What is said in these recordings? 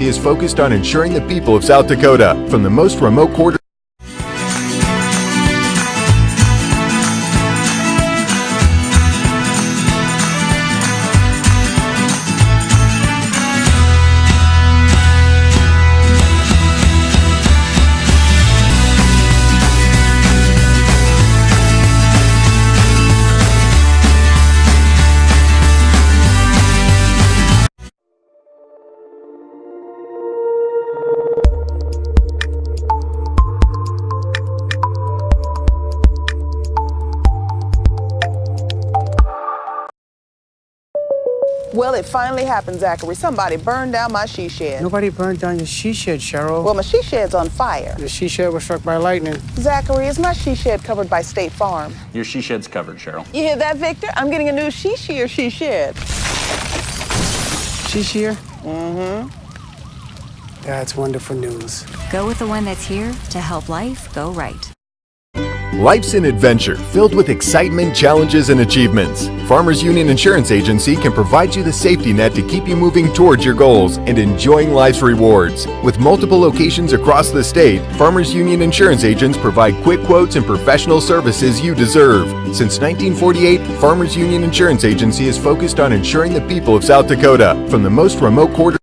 Agency is focused on ensuring the people of South Dakota, from the most remote quarter. Well, it finally happened, Zachary. Somebody burned down my she shed. Nobody burned down your she shed, Cheryl. Well, my she shed's on fire. The she shed was struck by lightning. Zachary, is my she shed covered by State Farm? Your she shed's covered, Cheryl. You hear that, Victor? I'm getting a new she shed. She shear? Mm-hmm. That's wonderful news. Go with the one that's here to help life go right. Life's an adventure filled with excitement, challenges, and achievements. Farmers Union Insurance Agency can provide you the safety net to keep you moving towards your goals and enjoying life's rewards. With multiple locations across the state, Farmers Union Insurance agents provide quick quotes and professional services you deserve. Since 1948, Farmers Union Insurance Agency is focused on ensuring the people of South Dakota, from the most remote quarter.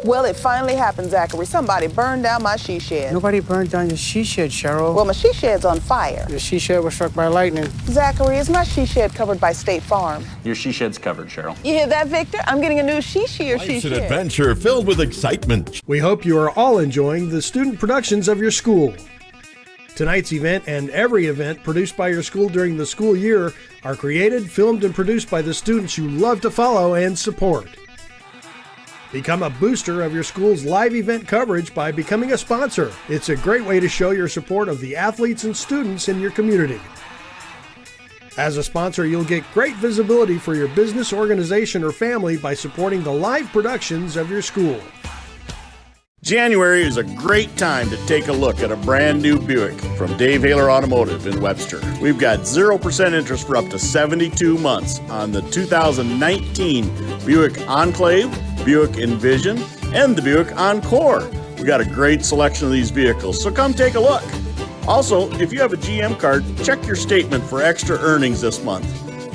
Well, it finally happened, Zachary. Somebody burned down my she shed. Nobody burned down your she shed, Cheryl. Well, my she shed's on fire. The she shed was struck by lightning. Zachary, is my she shed covered by State Farm? Your she shed's covered, Cheryl. You hear that, Victor? I'm getting a new she shed. Life's an adventure filled with excitement. We hope you are all enjoying the student productions of your school. Tonight's event and every event produced by your school during the school year are created, filmed, and produced by the students you love to follow and support. Become a booster of your school's live event coverage by becoming a sponsor. It's a great way to show your support of the athletes and students in your community. As a sponsor, you'll get great visibility for your business, organization, or family by supporting the live productions of your school. January is a great time to take a look at a brand new Buick from Dave Haler Automotive in Webster. We've got 0% interest for up to 72 months on the 2019 Buick Enclave, Buick Envision, and the Buick Encore. We got a great selection of these vehicles, so come take a look. Also, if you have a GM card, check your statement for extra earnings this month.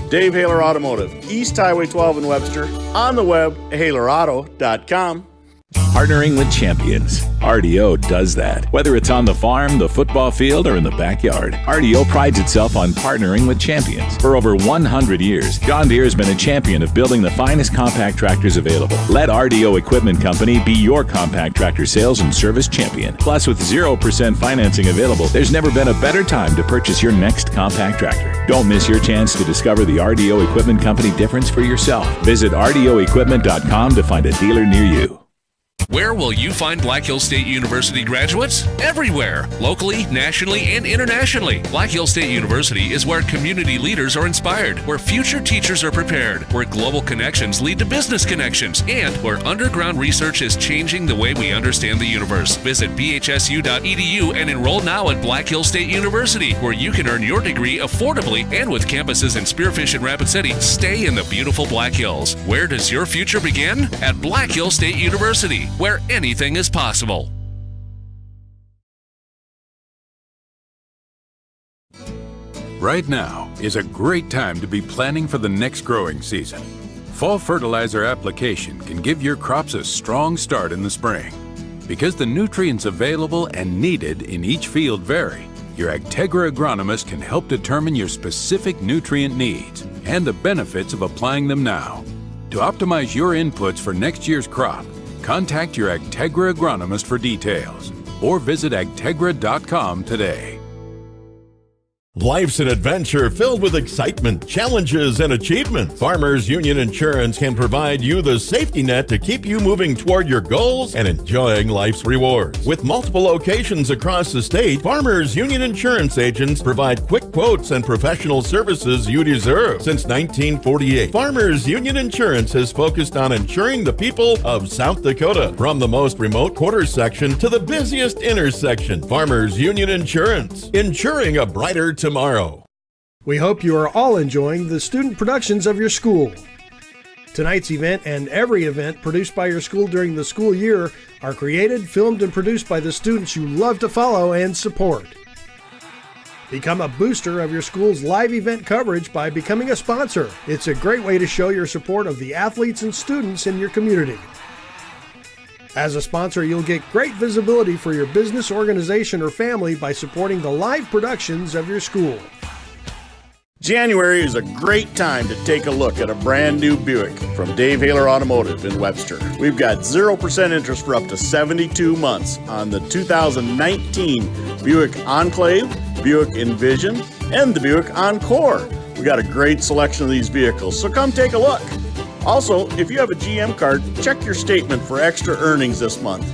Dave Haler Automotive, East Highway 12 in Webster, on the web, halerauto.com. Partnering with champions. RDO does that. Whether it's on the farm, the football field, or in the backyard, RDO prides itself on partnering with champions. For over 100 years, John Deere has been a champion of building the finest compact tractors available. Let RDO Equipment Company be your compact tractor sales and service champion. Plus, with 0% financing available, there's never been a better time to purchase your next compact tractor. Don't miss your chance to discover the RDO Equipment Company difference for yourself. Visit RDOequipment.com to find a dealer near you. Where will you find Black Hills State University graduates? Everywhere, locally, nationally, and internationally. Black Hills State University is where community leaders are inspired, where future teachers are prepared, where global connections lead to business connections, and where underground research is changing the way we understand the universe. Visit bhsu.edu and enroll now at Black Hills State University, where you can earn your degree affordably and with campuses in Spearfish and Rapid City. Stay in the beautiful Black Hills. Where does your future begin? At Black Hills State University, where anything is possible. Right now is a great time to be planning for the next growing season. Fall fertilizer application can give your crops a strong start in the spring. Because the nutrients available and needed in each field vary, your Agtegra agronomist can help determine your specific nutrient needs and the benefits of applying them now. To optimize your inputs for next year's crop, contact your Agtegra agronomist for details or visit agtegra.com today. Life's an adventure filled with excitement, challenges, and achievement. Farmers Union Insurance can provide you the safety net to keep you moving toward your goals and enjoying life's rewards. With multiple locations across the state, Farmers Union Insurance agents provide quick quotes and professional services you deserve. Since 1948, Farmers Union Insurance has focused on insuring the people of South Dakota. From the most remote quarter section to the busiest intersection, Farmers Union Insurance, insuring a brighter tomorrow. We hope you are all enjoying the student productions of your school. Tonight's event and every event produced by your school during the school year are created, filmed, and produced by the students you love to follow and support. Become a booster of your school's live event coverage by becoming a sponsor. It's a great way to show your support of the athletes and students in your community. As a sponsor, you'll get great visibility for your business, organization, or family by supporting the live productions of your school. January is a great time to take a look at a brand new Buick from Dave Haler Automotive in Webster. We've got 0% interest for up to 72 months on the 2019 Buick Enclave, Buick Envision, and the Buick Encore. We got a great selection of these vehicles, so come take a look. Also, if you have a GM card, check your statement for extra earnings this month.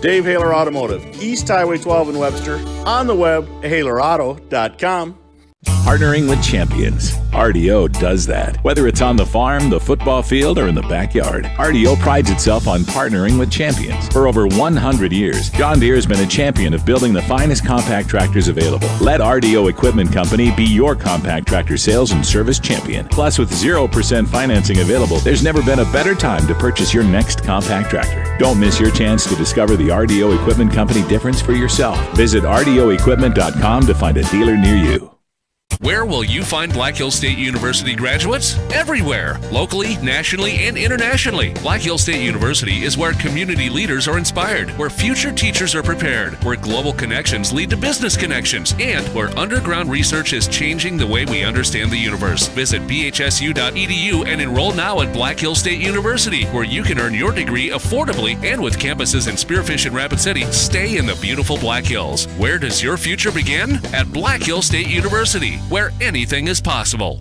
Dave Haler Automotive, East Highway 12 in Webster, on the web, halerauto.com. Partnering with champions. RDO does that. Whether it's on the farm, the football field, or in the backyard, RDO prides itself on partnering with champions. For over 100 years, John Deere has been a champion of building the finest compact tractors available. Let RDO Equipment Company be your compact tractor sales and service champion. Plus, with 0% financing available, there's never been a better time to purchase your next compact tractor. Don't miss your chance to discover the RDO Equipment Company difference for yourself. Visit RDOequipment.com to find a dealer near you. Where will you find Black Hills State University graduates? Everywhere, locally, nationally, and internationally. Black Hills State University is where community leaders are inspired, where future teachers are prepared, where global connections lead to business connections, and where underground research is changing the way we understand the universe. Visit bhsu.edu and enroll now at Black Hills State University, where you can earn your degree affordably and with campuses in Spearfish and Rapid City. Stay in the beautiful Black Hills. Where does your future begin? At Black Hills State University, where anything is possible.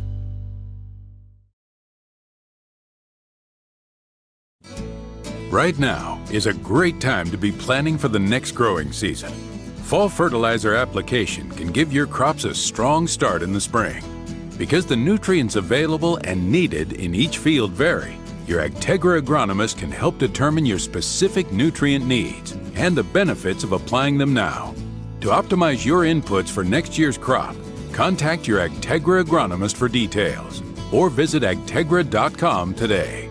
Right now is a great time to be planning for the next growing season. Fall fertilizer application can give your crops a strong start in the spring. Because the nutrients available and needed in each field vary, your Agtegra agronomist can help determine your specific nutrient needs and the benefits of applying them now. To optimize your inputs for next year's crop, contact your Agtegra agronomist for details or visit agtegra.com today.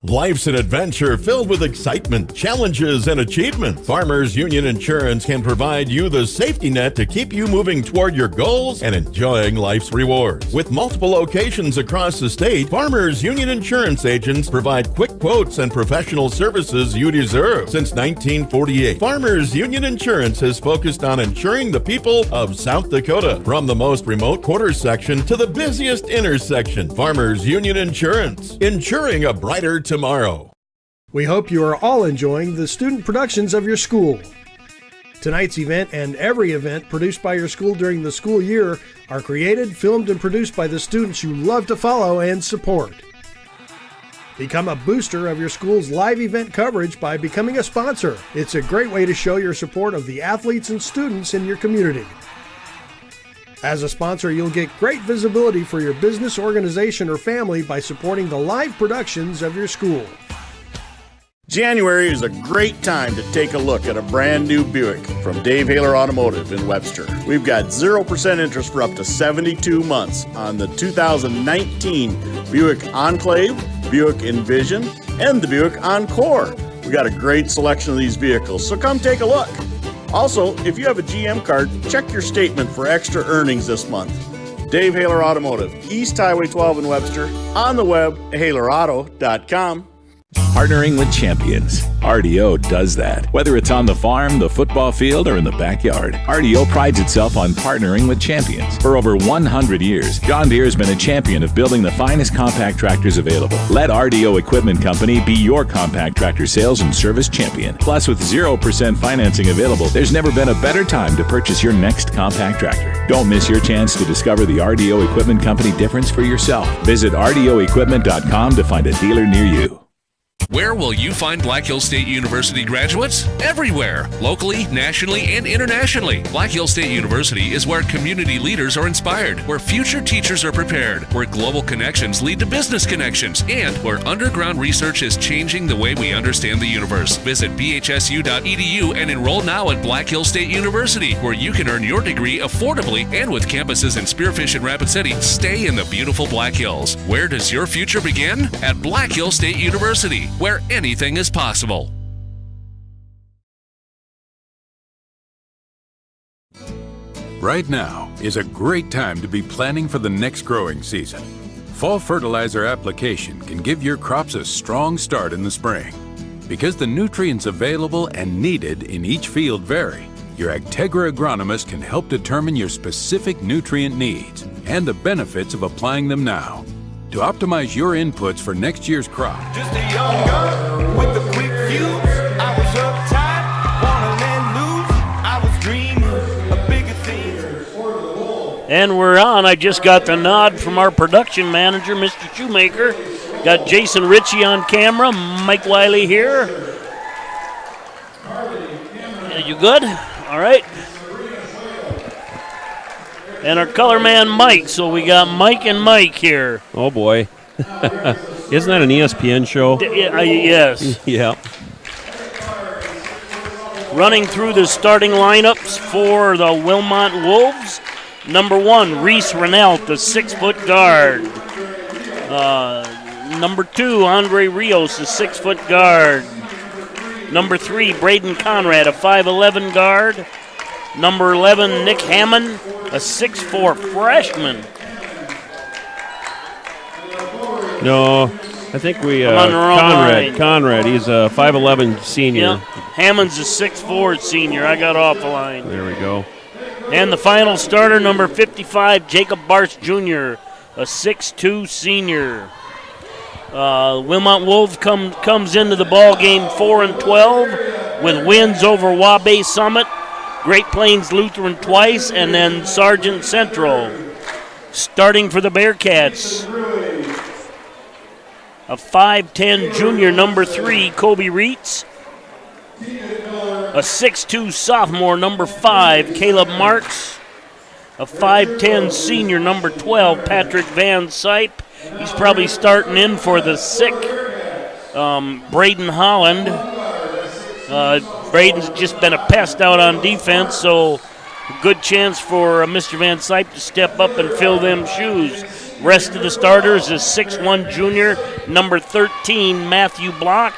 Life's an adventure filled with excitement, challenges, and achievement. Farmers Union Insurance can provide you the safety net to keep you moving toward your goals and enjoying life's rewards. With multiple locations across the state, Farmers Union Insurance agents provide quick quotes and professional services you deserve. Since 1948, Farmers Union Insurance has focused on insuring the people of South Dakota. From the most remote quarter section to the busiest intersection, Farmers Union Insurance, insuring a brighter tomorrow. We hope you are all enjoying the student productions of your school. Tonight's event and every event produced by your school during the school year are created, filmed, and produced by the students you love to follow and support. Become a booster of your school's live event coverage by becoming a sponsor. It's a great way to show your support of the athletes and students in your community. As a sponsor, you'll get great visibility for your business, organization, or family by supporting the live productions of your school. January is a great time to take a look at a brand new Buick from Dave Haler Automotive in Webster. We've got 0% interest for up to 72 months on the 2019 Buick Enclave, Buick Envision, and the Buick Encore. We got a great selection of these vehicles, so come take a look. Also, if you have a GM card, check your statement for extra earnings this month. Dave Haler Automotive, East Highway 12 in Webster, on the web, halerauto.com. Partnering with champions. RDO does that. Whether it's on the farm, the football field, or in the backyard, RDO prides itself on partnering with champions. For over 100 years, John Deere has been a champion of building the finest compact tractors available. Let RDO Equipment Company be your compact tractor sales and service champion. Plus, with 0% financing available, there's never been a better time to purchase your next compact tractor. Don't miss your chance to discover the RDO Equipment Company difference for yourself. Visit RDOequipment.com to find a dealer near you. Where will you find Black Hills State University graduates? Everywhere, locally, nationally, and internationally. Black Hills State University is where community leaders are inspired, where future teachers are prepared, where global connections lead to business connections, and where underground research is changing the way we understand the universe. Visit bhsu.edu and enroll now at Black Hills State University, where you can earn your degree affordably and with campuses in Spearfish and Rapid City. Stay in the beautiful Black Hills. Where does your future begin? At Black Hills State University, where anything is possible. Right now is a great time to be planning for the next growing season. Fall fertilizer application can give your crops a strong start in the spring. Because the nutrients available and needed in each field vary, your Agtegra agronomist can help determine your specific nutrient needs and the benefits of applying them now. To optimize your inputs for next year's crop. Just a young gun with a quick fuse. I was uptight, wanna let loose. I was dreaming of bigger things. And we're on. I just got the nod from our production manager, Mr. Shoemaker. Got Jason Ritchie on camera, Mike Wiley here. You good? All right. And our color man, Mike. So we got Mike and Mike here. Oh, boy. Isn't that an ESPN show? Yes. Yeah. Running through the starting lineups for the Wilmont Wolves. Number 1, Reese Renault, the 6-foot guard. Number 2, Andre Rios, the 6-foot guard. Number 3, Braden Conrad, a 5'11 guard. Number 11, Nick Hammond, a 6'4 freshman. No, I think we Conrad. He's a 5'11 senior. Yeah. Hammond's a 6'4 senior. I got off the line. There we go. And the final starter, number 55, Jacob Barst Jr., a 6'2 senior. Wilmont Wolves comes into the ball game 4-12 with wins over Wabash Summit, Great Plains Lutheran twice, and then Sargent Central. Starting for the Bearcats, a 5'10 junior, number 3, Kobe Reitz. A 6'2 sophomore, number 5, Caleb Marks. A 5'10 senior, number 12, Patrick Van Sype. He's probably starting in for the sick Braden Holland. Braden's just been a pest out on defense, so good chance for Mr. Van Sype to step up and fill them shoes. Rest of the starters is 6'1 junior, number 13, Matthew Block.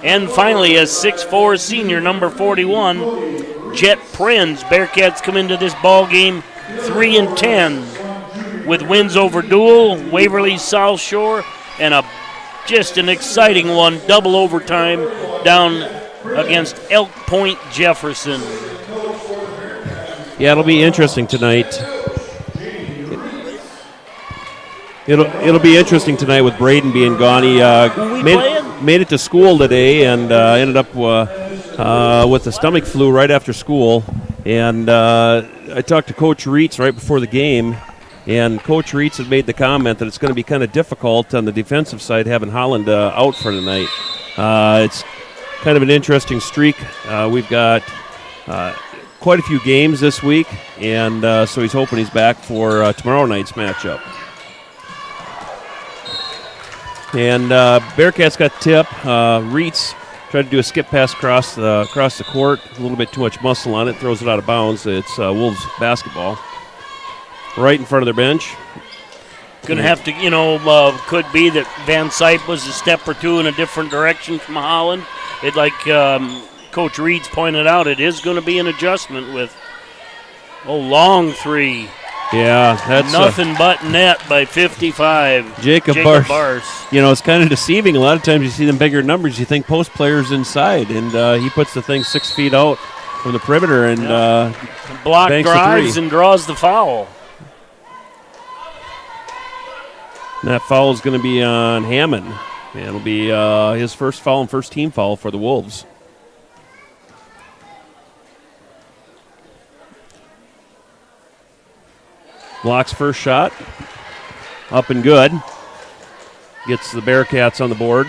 And finally, a 6'4 senior, number 41, Jet Prinz. Bearcats come into this ball game 3-10 with wins over Dual, Waverly South Shore, and just an exciting one, double overtime down against Elk Point Jefferson. Yeah, it'll be interesting tonight. It'll be interesting tonight with Braden being gone. He made it to school today and ended up with the stomach flu right after school. And I talked to Coach Reitz right before the game, and Coach Reitz had made the comment that it's going to be kind of difficult on the defensive side having Holland out for tonight. It's kind of an interesting streak. We've got quite a few games this week, and so he's hoping he's back for tomorrow night's matchup. And Bearcats got tip. Reitz tried to do a skip pass across the court. A little bit too much muscle on it. Throws it out of bounds. It's Wolves basketball. Right in front of their bench. Going to have to, could be that Van Sype was a step or two in a different direction from Holland. It, like Coach Reed's pointed out, it is going to be an adjustment with, long three. Yeah, that's nothing but net by 55. Jacob Bars. You know, it's kind of deceiving. A lot of times you see them bigger numbers, you think post players inside, and he puts the thing 6 feet out from the perimeter and block banks drives and draws the foul. And that foul is going to be on Hammond. And it'll be his first foul and first team foul for the Wolves. Block's first shot. Up and good. Gets the Bearcats on the board.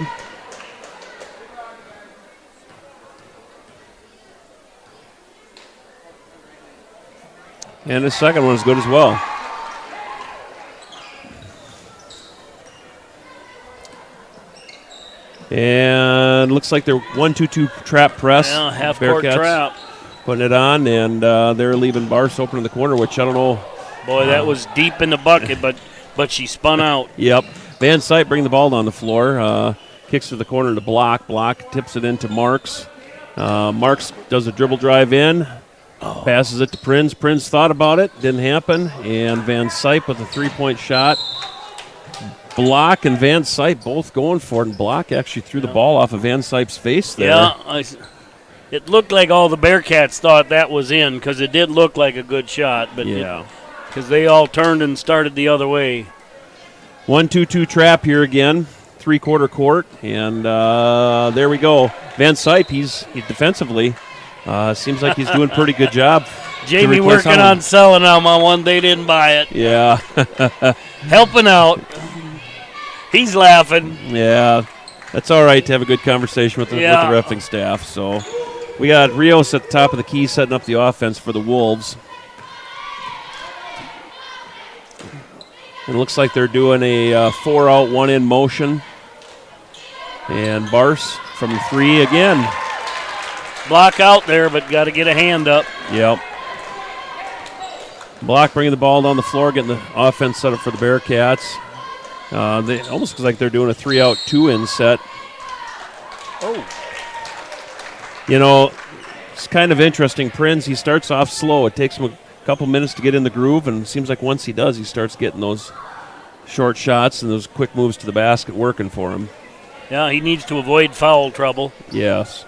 And his second one is good as well. And looks like they're 1-2-2 trap press. Yeah, half-court trap. Putting it on, and they're leaving Bars open in the corner, which I don't know. Boy, that was deep in the bucket, but she spun out. Yep. Van Sype bring the ball down the floor. Kicks to the corner to Block. Block tips it into Marks. Marks does a dribble drive in. Passes it to Prinz. Prinz thought about it. Didn't happen. And Van Sype with a three-point shot. Block and Van Sype both going for it. And Block actually threw the ball off of Van Sype's face there. Yeah, it looked like all the Bearcats thought that was in because it did look like a good shot. But yeah. Because they all turned and started the other way. 1-2-2 trap here again. Three-quarter court. And there we go. Van Sype, he's defensively. Seems like he's doing a pretty good job. Jamie working on selling them on one. They didn't buy it. Yeah. Helping out. He's laughing. Yeah. That's all right to have a good conversation with the reffing staff. So we got Rios at the top of the key setting up the offense for the Wolves. It looks like they're doing a 4-out, 1-in motion. And Bars from 3 again. Block out there, but got to get a hand up. Yep. Block bringing the ball down the floor, getting the offense set up for the Bearcats. They almost looks like they're doing a 3-out, 2-in set. Oh. You know, it's kind of interesting. Prinz, he starts off slow. It takes him a couple minutes to get in the groove, and it seems like once he does, he starts getting those short shots and those quick moves to the basket working for him. Yeah, he needs to avoid foul trouble. Yes.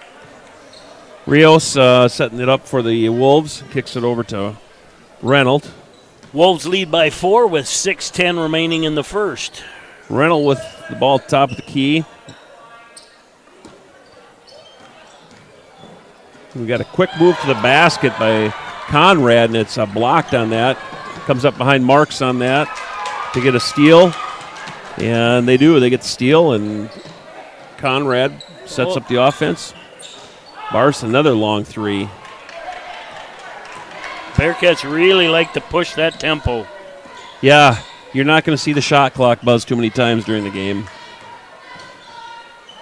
Rios setting it up for the Wolves. Kicks it over to Reynolds. Wolves lead by 4 with 6:10 remaining in the first. Reynolds with the ball at the top of the key. We got a quick move to the basket by Conrad, and it's blocked on that. Comes up behind Marks on that to get a steal. And they do. They get the steal, and Conrad sets up the offense. Bars another long 3. Bearcats really like to push that tempo. Yeah, you're not going to see the shot clock buzz too many times during the game.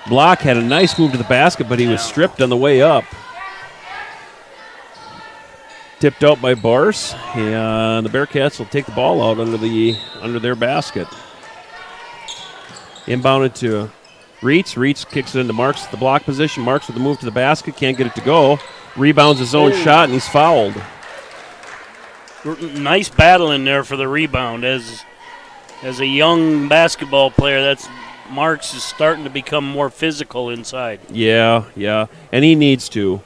Block had a nice move to the basket, but he was stripped on the way up. Tipped out by Bars, and the Bearcats will take the ball out under their basket. Inbounded to Reitz. Reitz kicks it into Marks at the block position. Marks with the move to the basket, can't get it to go. Rebounds his own shot, and he's fouled. Nice battle in there for the rebound. As a young basketball player, Marks is starting to become more physical inside. Yeah, and he needs to.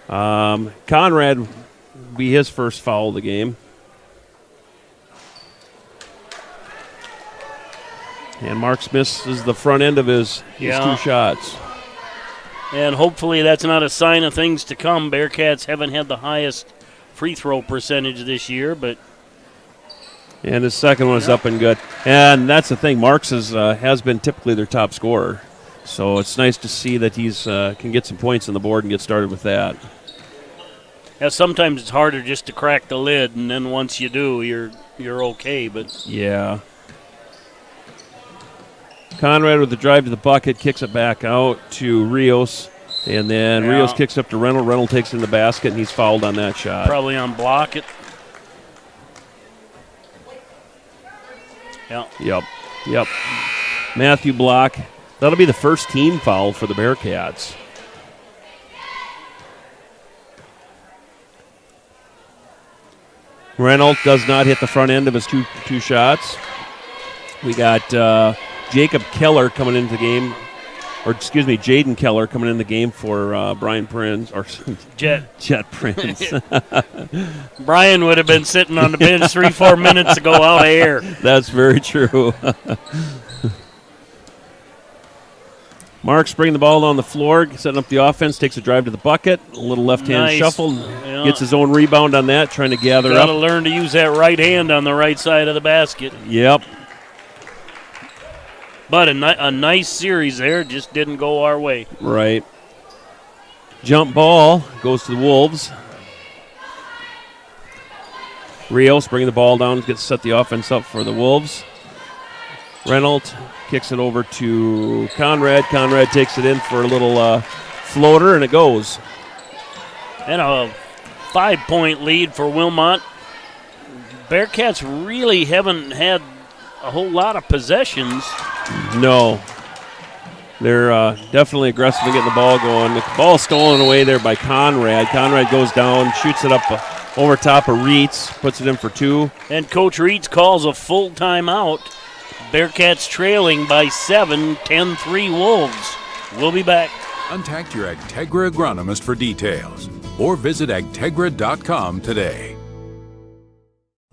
Conrad will be his first foul of the game. And Marks misses the front end of his 2 shots. And hopefully that's not a sign of things to come. Bearcats haven't had the highest free throw percentage this year, but... And his second one is up and good. And that's the thing. Marks has been typically their top scorer. So it's nice to see that he's can get some points on the board and get started with that. Yeah, sometimes it's harder just to crack the lid, and then once you do, you're okay. But yeah. Conrad with the drive to the bucket, kicks it back out to Rios, and then Rios kicks up to Reynolds. Reynolds takes it in the basket, and he's fouled on that shot. Probably on block it. Yeah. Yep. Matthew Block. That'll be the first team foul for the Bearcats. Reynolds does not hit the front end of his two shots. We got Jacob Keller coming into the game, or excuse me, Jaden Keller coming in the game for Brian Prince, or Jet Prince. Brian would have been sitting on the bench 3-4 minutes ago out of air. That's very true. Marks bringing the ball on the floor, setting up the offense, takes a drive to the bucket, a little left-hand shuffle, gets his own rebound on that, trying to gather up. Got to learn to use that right hand on the right side of the basket. Yep. But a nice series there, just didn't go our way. Right. Jump ball goes to the Wolves. Rios bringing the ball down, gets set the offense up for the Wolves. Reynolds kicks it over to Conrad. Conrad takes it in for a little floater, and it goes. And a 5-point lead for Wilmont. Bearcats really haven't had a whole lot of possessions. No. They're definitely aggressive in getting the ball going. The ball stolen away there by Conrad. Conrad goes down, shoots it up over top of Reitz, puts it in for 2. And Coach Reitz calls a full timeout. Bearcats trailing by 7, 10-3 Wolves. We'll be back. Contact your Agtegra agronomist for details or visit agtegra.com today.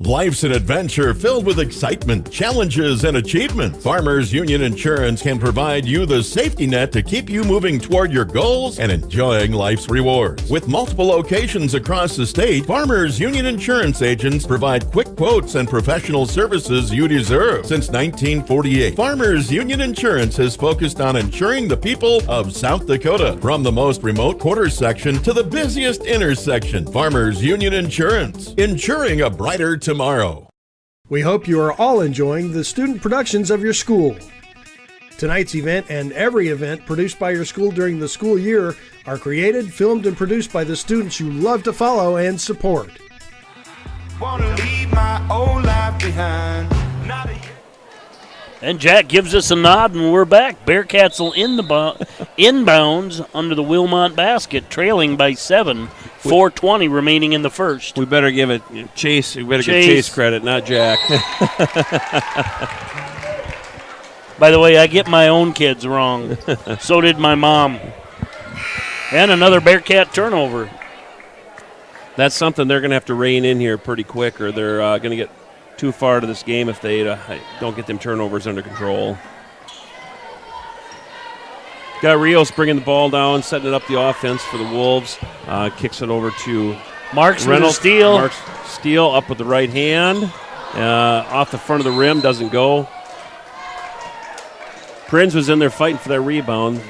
Life's an adventure filled with excitement, challenges, and achievement. Farmers Union Insurance can provide you the safety net to keep you moving toward your goals and enjoying life's rewards. With multiple locations across the state, Farmers Union Insurance agents provide quick quotes and professional services you deserve. Since 1948, Farmers Union Insurance has focused on insuring the people of South Dakota. From the most remote quarter section to the busiest intersection, Farmers Union Insurance, insuring a brighter tomorrow. We hope you are all enjoying the student productions of your school. Tonight's event and every event produced by your school during the school year are created, filmed, and produced by the students you love to follow and support. Wanna leave my old life behind. And Jack gives us a nod, and we're back. Bearcats will inbounds under the Wilmont basket, trailing by 7, 4:20 remaining in the first. We better give it Chase. We better give Chase credit, not Jack. By the way, I get my own kids wrong. So did my mom. And another Bearcat turnover. That's something they're going to have to rein in here pretty quick, or they're going to get too far to this game if they don't get them turnovers under control. Got Rios bringing the ball down, setting it up the offense for the Wolves. Kicks it over to Marks with a steal. Marks steal up with the right hand. Off the front of the rim, doesn't go. Prinz was in there fighting for that rebound.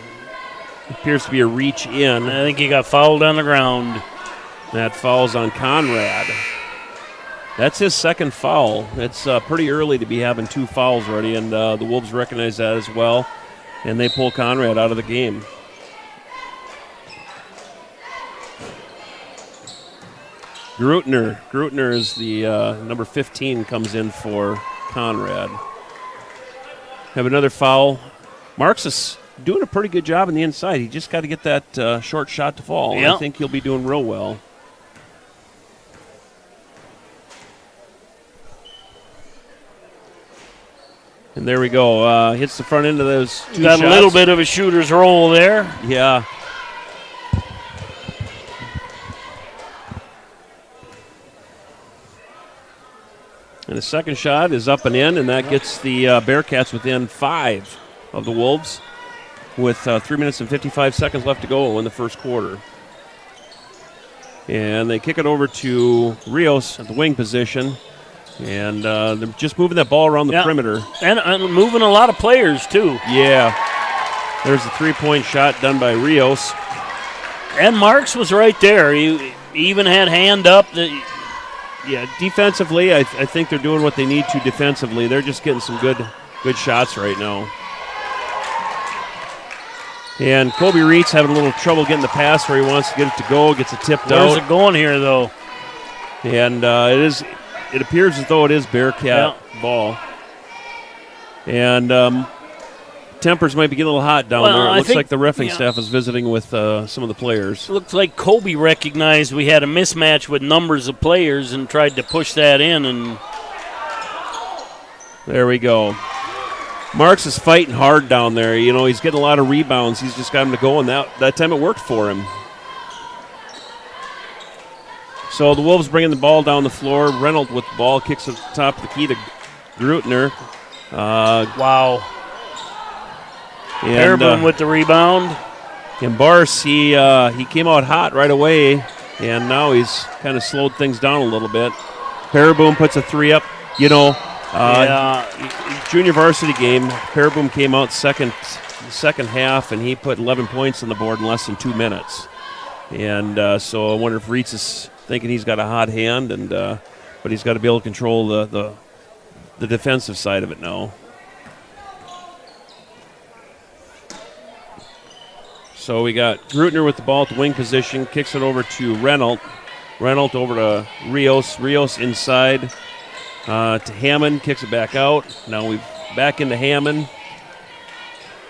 Appears to be a reach in. I think he got fouled on the ground. That foul's on Conrad. That's his second foul. It's pretty early to be having 2 fouls already, and the Wolves recognize that as well, and they pull Conrad out of the game. Grutner is the number 15, comes in for Conrad. Have another foul. Marks is doing a pretty good job on the inside. He just got to get that short shot to fall. Yep. I think he'll be doing real well. And there we go. Hits the front end of those 2 Got shots. a little bit of a shooter's roll there. Yeah. And the second shot is up and in, and that gets the Bearcats within 5 of the Wolves with 3 minutes and 55 seconds left to go in the first quarter. And they kick it over to Rios at the wing position. And they're just moving that ball around the perimeter. And moving a lot of players, too. Yeah. There's a 3-point shot done by Rios. And Marks was right there. He even had hand up. Defensively, I think they're doing what they need to defensively. They're just getting some good shots right now. And Kobe Reitz having a little trouble getting the pass where he wants to get it to go. Gets it tipped out. Where's it going here, though? And it appears as though it is Bearcat ball. And tempers might be getting a little hot down Well, there. It I looks think- like the reffing yeah. staff is visiting with some of the players. Looks like Kobe recognized we had a mismatch with numbers of players and tried to push that in. And There we go. Marks is fighting hard down there. You know, he's getting a lot of rebounds. He's just got him to go, and that time it worked for him. So the Wolves bringing the ball down the floor. Reynolds with the ball, kicks at the top of the key to Grutner. wow. And, Fairbairn with the rebound. And Bars, he came out hot right away, and now he's kind of slowed things down a little bit. Paraboom puts a 3 up. You know, junior varsity game, Paraboom came out second half, and he put 11 points on the board in less than 2 minutes. And so I wonder if Reitz is thinking he's got a hot hand, but he's got to be able to control the defensive side of it now. So we got Grutner with the ball at the wing position, kicks it over to Reynolds. Reynolds over to Rios. Rios inside to Hammond, kicks it back out. Now we back into Hammond.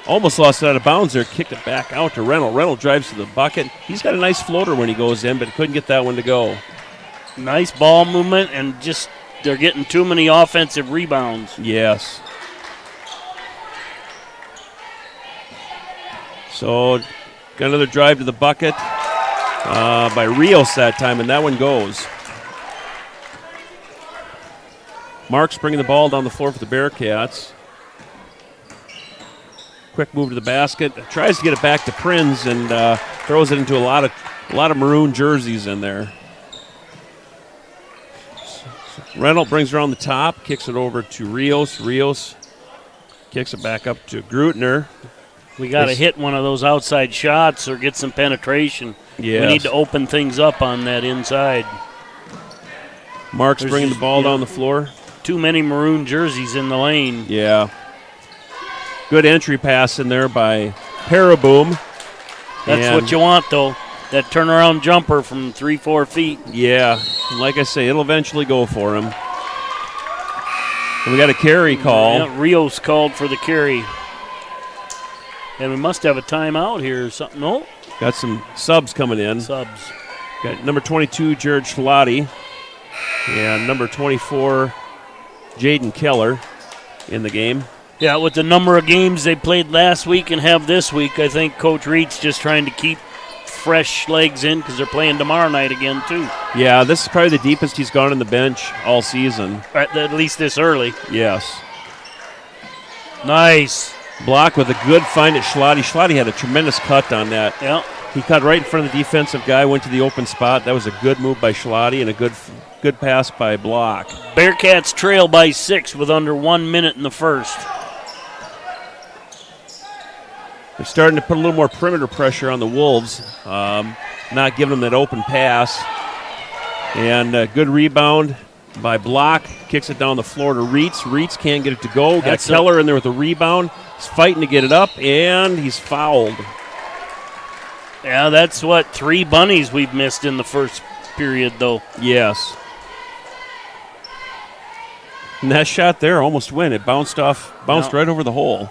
Almost lost it out of bounds there, kicked it back out to Reynolds. Reynolds drives to the bucket. He's got a nice floater when he goes in, but couldn't get that one to go. Nice ball movement, and just they're getting too many offensive rebounds. Yes. So got another drive to the bucket by Rios that time, and that one goes. Marks bringing the ball down the floor for the Bearcats. Quick move to the basket. Tries to get it back to Prinz and throws it into a lot of maroon jerseys in there. Reynolds brings around the top, kicks it over to Rios. Rios kicks it back up to Grutner. We got to hit one of those outside shots or get some penetration. Yes. We need to open things up on that inside. Marks bringing the ball down the floor. Too many maroon jerseys in the lane. Yeah. Good entry pass in there by Paraboom. That's what you want, though. That turnaround jumper from 3-4 feet. Yeah. Like I say, it'll eventually go for him. And we got a carry call. Yeah, Rios called for the carry. And we must have a timeout here or something. No? Got some subs coming in. Subs. Got number 22, Jared Schlotty. And number 24, Jaden Keller in the game. Yeah, with the number of games they played last week and have this week, I think Coach Reed's just trying to keep fresh legs in because they're playing tomorrow night again, too. Yeah, this is probably the deepest he's gone on the bench all season. At least this early. Yes. Nice. Block with a good find at Schlotty. Schlotty had a tremendous cut on that. Yeah. He cut right in front of the defensive guy, went to the open spot. That was a good move by Schlotty and a good pass by Block. Bearcats trail by 6 with under 1 minute in the first. They're starting to put a little more perimeter pressure on the Wolves, not giving them that open pass. And a good rebound by Block. Kicks it down the floor to Reitz. Reitz can't get it to go. Got Keller in there with a rebound. He's fighting to get it up, and he's fouled. Yeah, that's 3 bunnies we've missed in the first period, though. Yes. And that shot there almost went. It bounced right over the hole.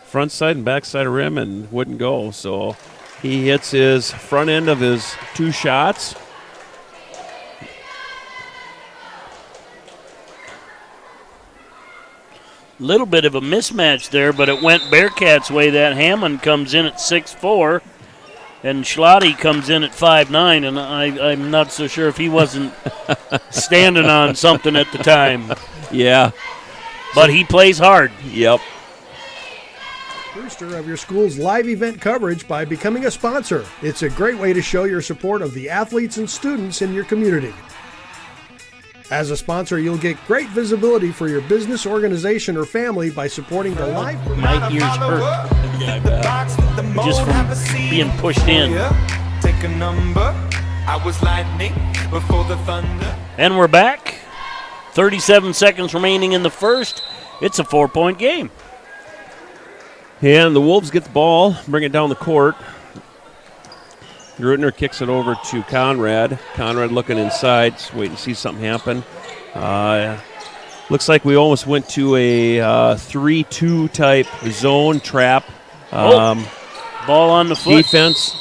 Front side and back side of rim and wouldn't go. So he hits his front end of his 2 shots. Little bit of a mismatch there, but it went Bearcats' way. That Hammond comes in at 6'4", and Schlotty comes in at 5'9", and I'm not so sure if he wasn't standing on something at the time. Yeah. But he plays hard. Yep. Booster of your school's live event coverage by becoming a sponsor. It's a great way to show your support of the athletes and students in your community. As a sponsor, you'll get great visibility for your business, organization, or family by supporting the live. My ears hurt. Just from being pushed in. Take a number. I was lightning before the thunder. And we're back. 37 seconds remaining in the first. It's a 4-point game. And the Wolves get the ball, bring it down the court. Grutner kicks it over to Conrad. Conrad looking inside, just waiting to see something happen. Looks like we almost went to a 3-2 type zone trap. Ball on the foot. Defense.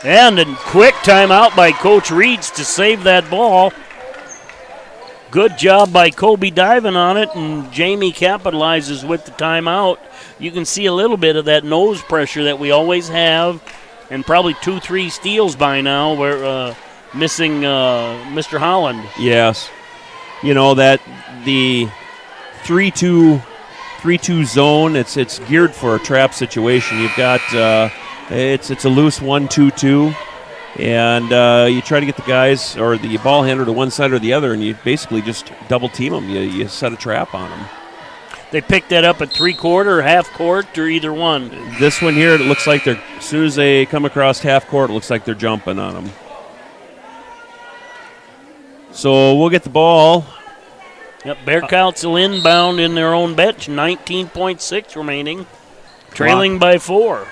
And a quick timeout by Coach Reeds to save that ball. Good job by Kobe diving on it, and Jamie capitalizes with the timeout. You can see a little bit of that nose pressure that we always have, and probably 2-3 steals by now. We're missing Mr. Holland. Yes. You know, that the 3-2 zone, it's geared for a trap situation. You've got it's a loose 1-2-2, and you try to get the guys or the ball handler to one side or the other, and you basically just double team them. You set a trap on them. They picked that up at 3-quarter, half court, or either one. This one here, it looks like they're, as soon as they come across half court, it looks like they're jumping on them. So we'll get the ball. Yep, Bearcats will inbound in their own bench, 19.6 remaining, trailing by 4.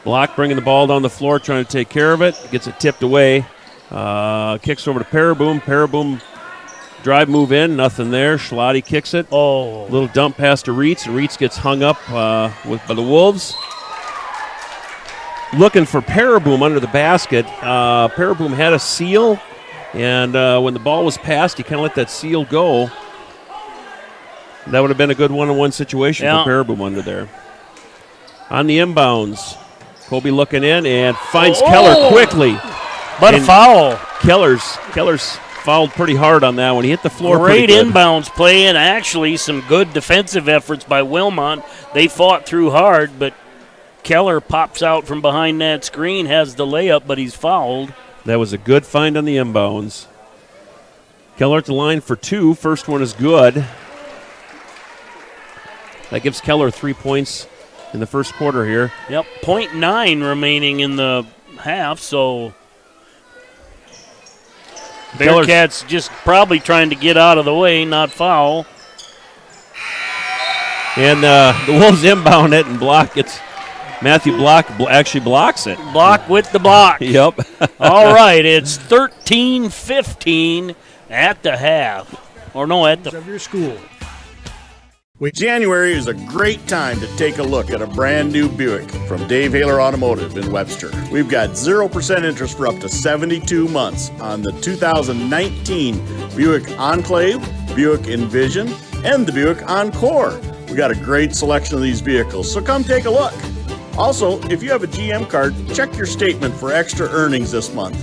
Block bringing the ball down the floor, trying to take care of it. Gets it tipped away. Kicks over to Paraboom. Paraboom drive, move in. Nothing there. Schlotty kicks it. Oh. Little dump pass to Reitz, and Reitz gets hung up by the Wolves. Looking for Paraboom under the basket. Paraboom had a seal, and when the ball was passed, he kind of let that seal go. That would have been a good one-on-one situation for Paraboom under there. On the inbounds, Kobe looking in and finds Keller quickly. But a foul. Keller's fouled pretty hard on that one. He hit the floor Great pretty good. inbounds play, and actually some good defensive efforts by Wilmont. They fought through hard, but Keller pops out from behind that screen, has the layup, but he's fouled. That was a good find on the inbounds. Keller at the line for 2. First one is good. That gives Keller 3 points in the first quarter here. Yep, 0.9 remaining in the half, so Bearcats just probably trying to get out of the way, not foul. And the Wolves inbound it, and Matthew Block actually blocks it. Block with the block. Yep. All right, it's 13-15 at the half. Or no, at the of your school. January is a great time to take a look at a brand new Buick from Dave Haler Automotive in Webster. We've got 0% interest for up to 72 months on the 2019 Buick Enclave, Buick Envision, and the Buick Encore. We got a great selection of these vehicles, so come take a look. Also, if you have a GM card, check your statement for extra earnings this month.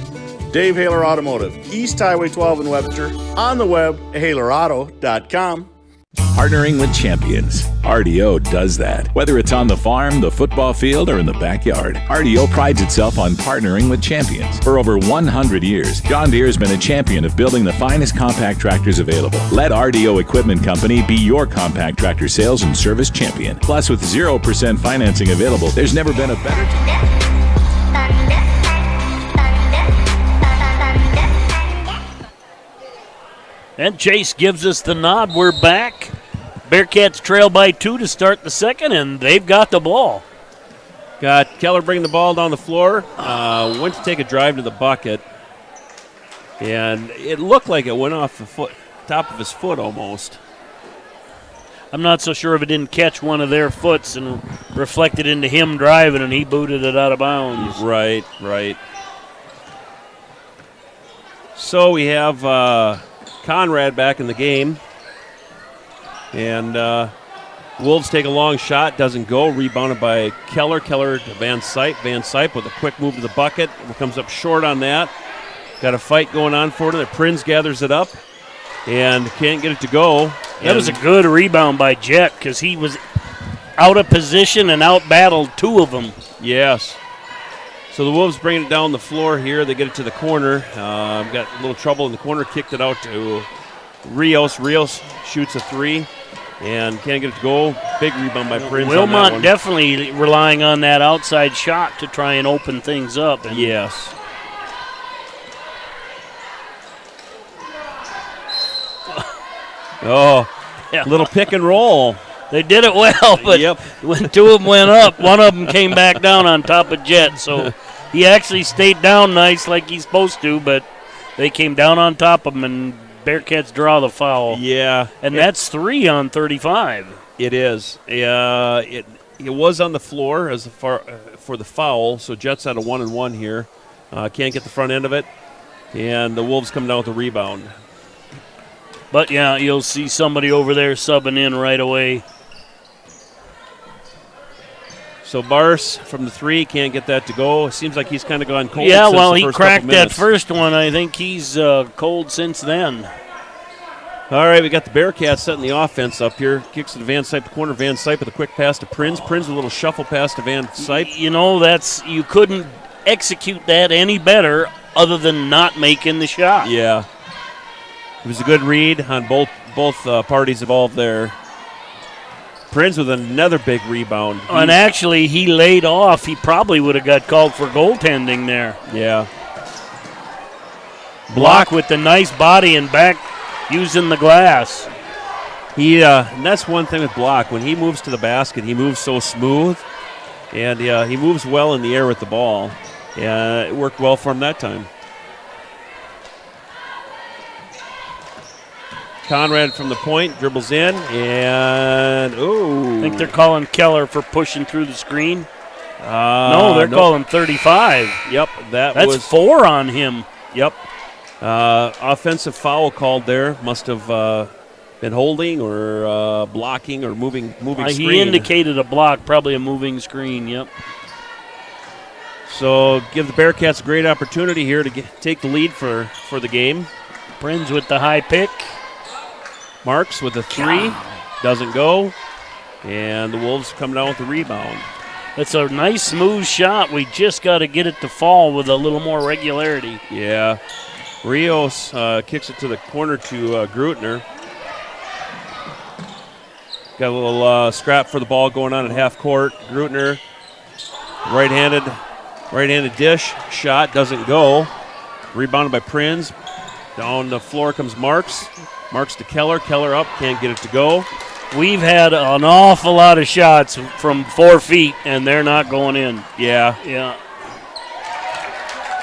Dave Haler Automotive, East Highway 12 in Webster, on the web, halerauto.com. Partnering with champions. RDO does that. Whether it's on the farm, the football field, or in the backyard, RDO prides itself on partnering with champions. For over 100 years, John Deere has been a champion of building the finest compact tractors available. Let RDO Equipment Company be your compact tractor sales and service champion. Plus, with 0% financing available, there's never been a better time. And Chase gives us the nod. We're back. Bearcats trail by 2 to start the second, and they've got the ball. Got Keller bringing the ball down the floor. Went to take a drive to the bucket, and it looked like it went off the top of his foot almost. I'm not so sure if it didn't catch one of their foots and reflected into him driving, and he booted it out of bounds. Right. So we have Conrad back in the game, and Wolves take a long shot, doesn't go, rebounded by Keller to Van Sype with a quick move to the bucket, comes up short on that. Got a fight going on for it. Prinz gathers it up and can't get it to go. That was a good rebound by Jet because he was out of position and out-battled 2 of them. Yes. So the Wolves bring it down the floor here. They get it to the corner. Got a little trouble in the corner. Kicked it out to Rios. Rios shoots a 3 and can't get it to go. Big rebound by Prinz. Wilmont definitely relying on that outside shot to try and open things up. And yes. Little pick and roll. They did it well, but when 2 of them went up, one of them came back down on top of Jet. So he actually stayed down nice like he's supposed to, but they came down on top of him and Bearcats draw the foul. Yeah. And that's 3 on 35. It is. It was on the floor as far for the foul, so Jets out of 1-1 here. Can't get the front end of it, and the Wolves come down with a rebound. But, yeah, you'll see somebody over there subbing in right away. So Bars from the 3 can't get that to go. It seems like he's kind of gone cold. Yeah, since well, the he first cracked couple that minutes. first one. I think he's cold since then. All right, we got the Bearcats setting the offense up here. Kicks it to Van Sype, the corner. Van Sype with a quick pass to Prinz. Prinz with a little shuffle pass to Van Sype. You know, you couldn't execute that any better other than not making the shot. Yeah. It was a good read on both parties involved there. Prinz with another big rebound. And actually, he laid off. He probably would have got called for goaltending there. Yeah. Block with the nice body and back using the glass. And that's one thing with Block. When he moves to the basket, he moves so smooth, and he moves well in the air with the ball. Yeah, it worked well for him that time. Conrad from the point dribbles in, and I think they're calling Keller for pushing through the screen. No, they're calling 35. Yep, that's was 4 on him. Yep. Offensive foul called there. Must have been holding or blocking or moving screen. He indicated a block, probably a moving screen. Yep. So give the Bearcats a great opportunity here to take the lead for the game. Prinz with the high pick. Marks with a 3. Doesn't go. And the Wolves come down with the rebound. It's a nice, smooth shot. We just got to get it to fall with a little more regularity. Yeah. Rios kicks it to the corner to Grutner. Got a little scrap for the ball going on at half court. Grutner, right-handed dish. Shot doesn't go. Rebounded by Prinz. Down the floor comes Marks. Marks to Keller. Keller up. Can't get it to go. We've had an awful lot of shots from 4 feet, and they're not going in. Yeah. Yeah.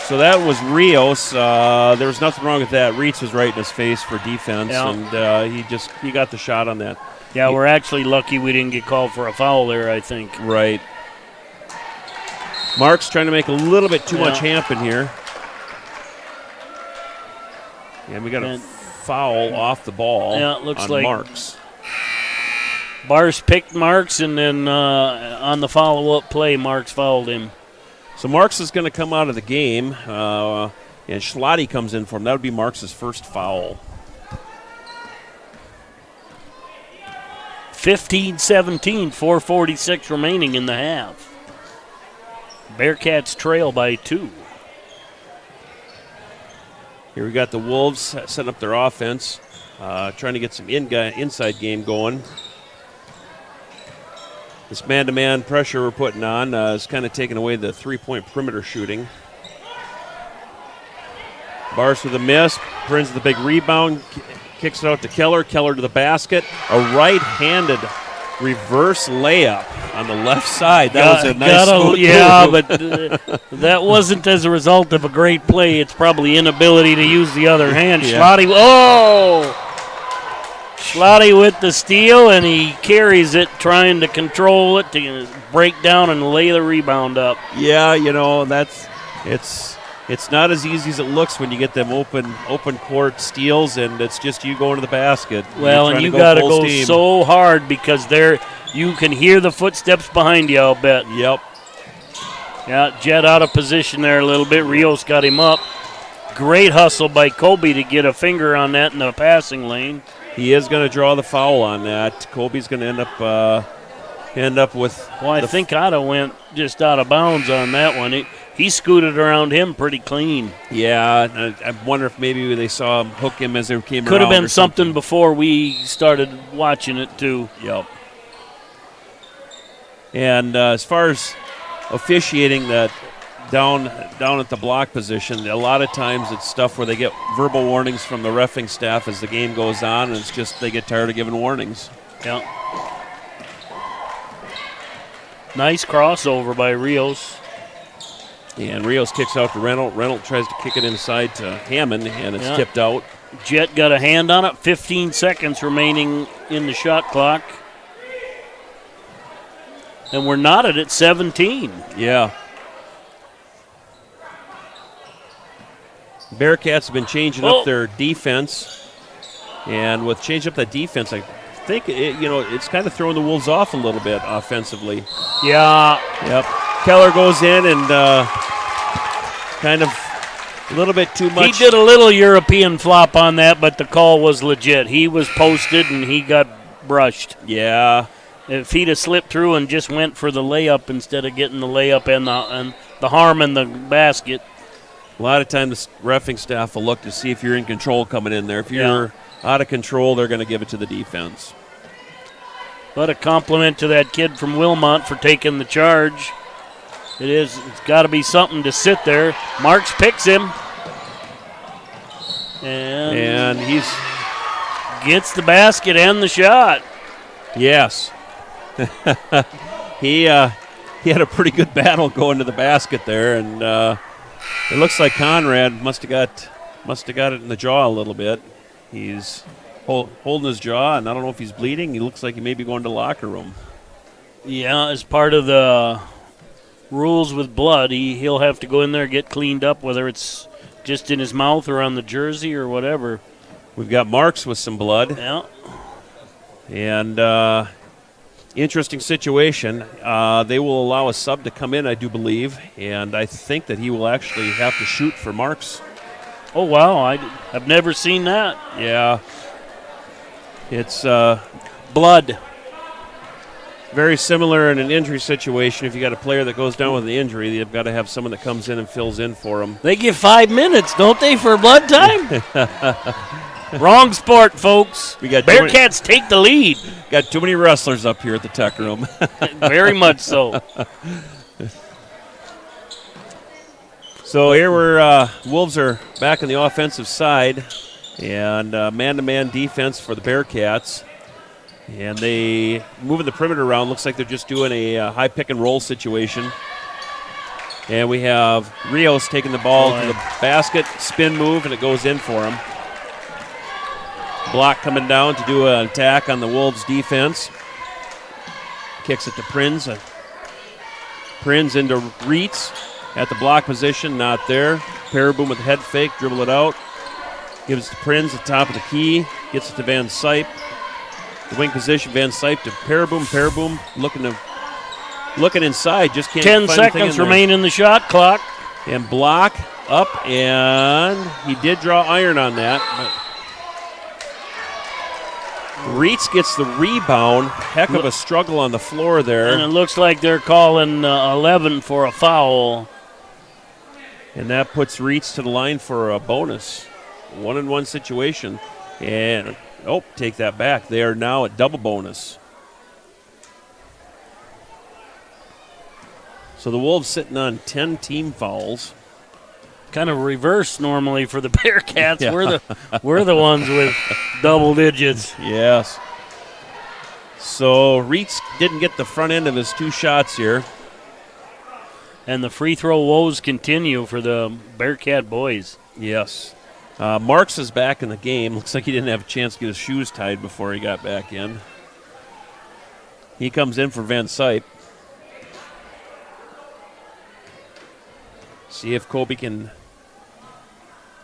So that was Rios. There was nothing wrong with that. Reitz was right in his face for defense, and he got the shot on that. Yeah, we're actually lucky we didn't get called for a foul there, I think. Right. Marks trying to make a little bit too much happen here. And we got a foul off the ball it looks on like Marks. Bars picked Marks, and then on the follow-up play, Marks fouled him. So Marks is going to come out of the game, and Schlotty comes in for him. That would be Marks' first foul. 15-17, 4:46 remaining in the half. Bearcats trail by 2. Here we got the Wolves setting up their offense, trying to get some inside game going. This man-to-man pressure we're putting on is kind of taking away the three-point perimeter shooting. Bars with a miss. Prinz with a big rebound. Kicks it out to Keller. Keller to the basket. A right-handed reverse layup on the left side. That was a nice move. Yeah, but that wasn't as a result of a great play. It's probably inability to use the other hand. Yeah. Schlotty with the steal, and he carries it, trying to control it, to break down and lay the rebound up. Yeah, it's not as easy as it looks when you get them open court steals, and it's just you going to the basket. Well, and you got to go so hard because you can hear the footsteps behind you, I'll bet. Yep. Yeah, Jet out of position there a little bit. Rios got him up. Great hustle by Colby to get a finger on that in the passing lane. He is going to draw the foul on that. Colby's going to end up with. Well, I think Otto went just out of bounds on that one. He scooted around him pretty clean. Yeah, I wonder if maybe they saw him hook him as they came around. Could have been something before we started watching it, too. Yep. And as far as officiating that down at the block position, a lot of times it's stuff where they get verbal warnings from the reffing staff as the game goes on, and it's just they get tired of giving warnings. Yeah. Nice crossover by Rios. And Rios kicks out to Reynolds. Reynolds tries to kick it inside to Hammond, and it's tipped out. Jet got a hand on it. 15 seconds remaining in the shot clock. And we're knotted at 17. Yeah. Bearcats have been changing up their defense. And with changing up that defense, I think it's kind of throwing the Wolves off a little bit offensively. Yeah. Yep. Keller goes in and kind of a little bit too much. He did a little European flop on that, but the call was legit. He was posted and he got brushed. Yeah. If he'd have slipped through and just went for the layup instead of getting the layup and the harm in the basket. A lot of times the reffing staff will look to see if you're in control coming in there. If you're out of control, they're going to give it to the defense. But a compliment to that kid from Wilmont for taking the charge. It's got to be something to sit there. Marks picks him. And he's gets the basket and the shot. Yes. He had a pretty good battle going to the basket there, and it looks like Conrad must have got it in the jaw a little bit. He's holding his jaw, and I don't know if he's bleeding. He looks like he may be going to the locker room. Yeah, as part of the rules with blood, he'll have to go in there and get cleaned up, whether it's just in his mouth or on the jersey or whatever. We've got Marks with some blood. Yeah. And interesting situation. They will allow a sub to come in, I do believe, and I think that he will actually have to shoot for Marks. Oh, wow. I've never seen that. Yeah. It's blood. Very similar in an injury situation. If you got a player that goes down with an injury, you've got to have someone that comes in and fills in for them. They give 5 minutes, don't they, for blood time? Wrong sport, folks. We got Bearcats take the lead. Got too many wrestlers up here at the tech room. Very much so. So here Wolves are back on the offensive side, and man-to-man defense for the Bearcats. And they moving the perimeter around. Looks like they're just doing a high pick-and-roll situation. And we have Rios taking the ball to the basket, spin move, and it goes in for him. Block coming down to do an attack on the Wolves' defense. Kicks it to Prinz. Prinz into Reitz at the block position, not there. Paraboom with the head fake, dribble it out. Gives it to Prinz at the top of the key. Gets it to Van Sype. The wing position, Van Sype to Paraboom. Paraboom looking inside, just can't 10 find anything seconds in there. remain in the shot clock. And block up, and he did draw iron on that. Reitz gets the rebound. Heck of a struggle on the floor there. And it looks like they're calling 11 for a foul. And that puts Reitz to the line for a bonus. 1-on-1 situation. And, take that back. They are now at double bonus. So the Wolves sitting on 10 team fouls. Kind of reverse normally for the Bearcats. Yeah. We're the ones with double digits. Yes. So Reitz didn't get the front end of his 2 shots here. And the free throw woes continue for the Bearcat boys. Yes. Marks is back in the game. Looks like he didn't have a chance to get his shoes tied before he got back in. He comes in for Van Sype. See if Kobe can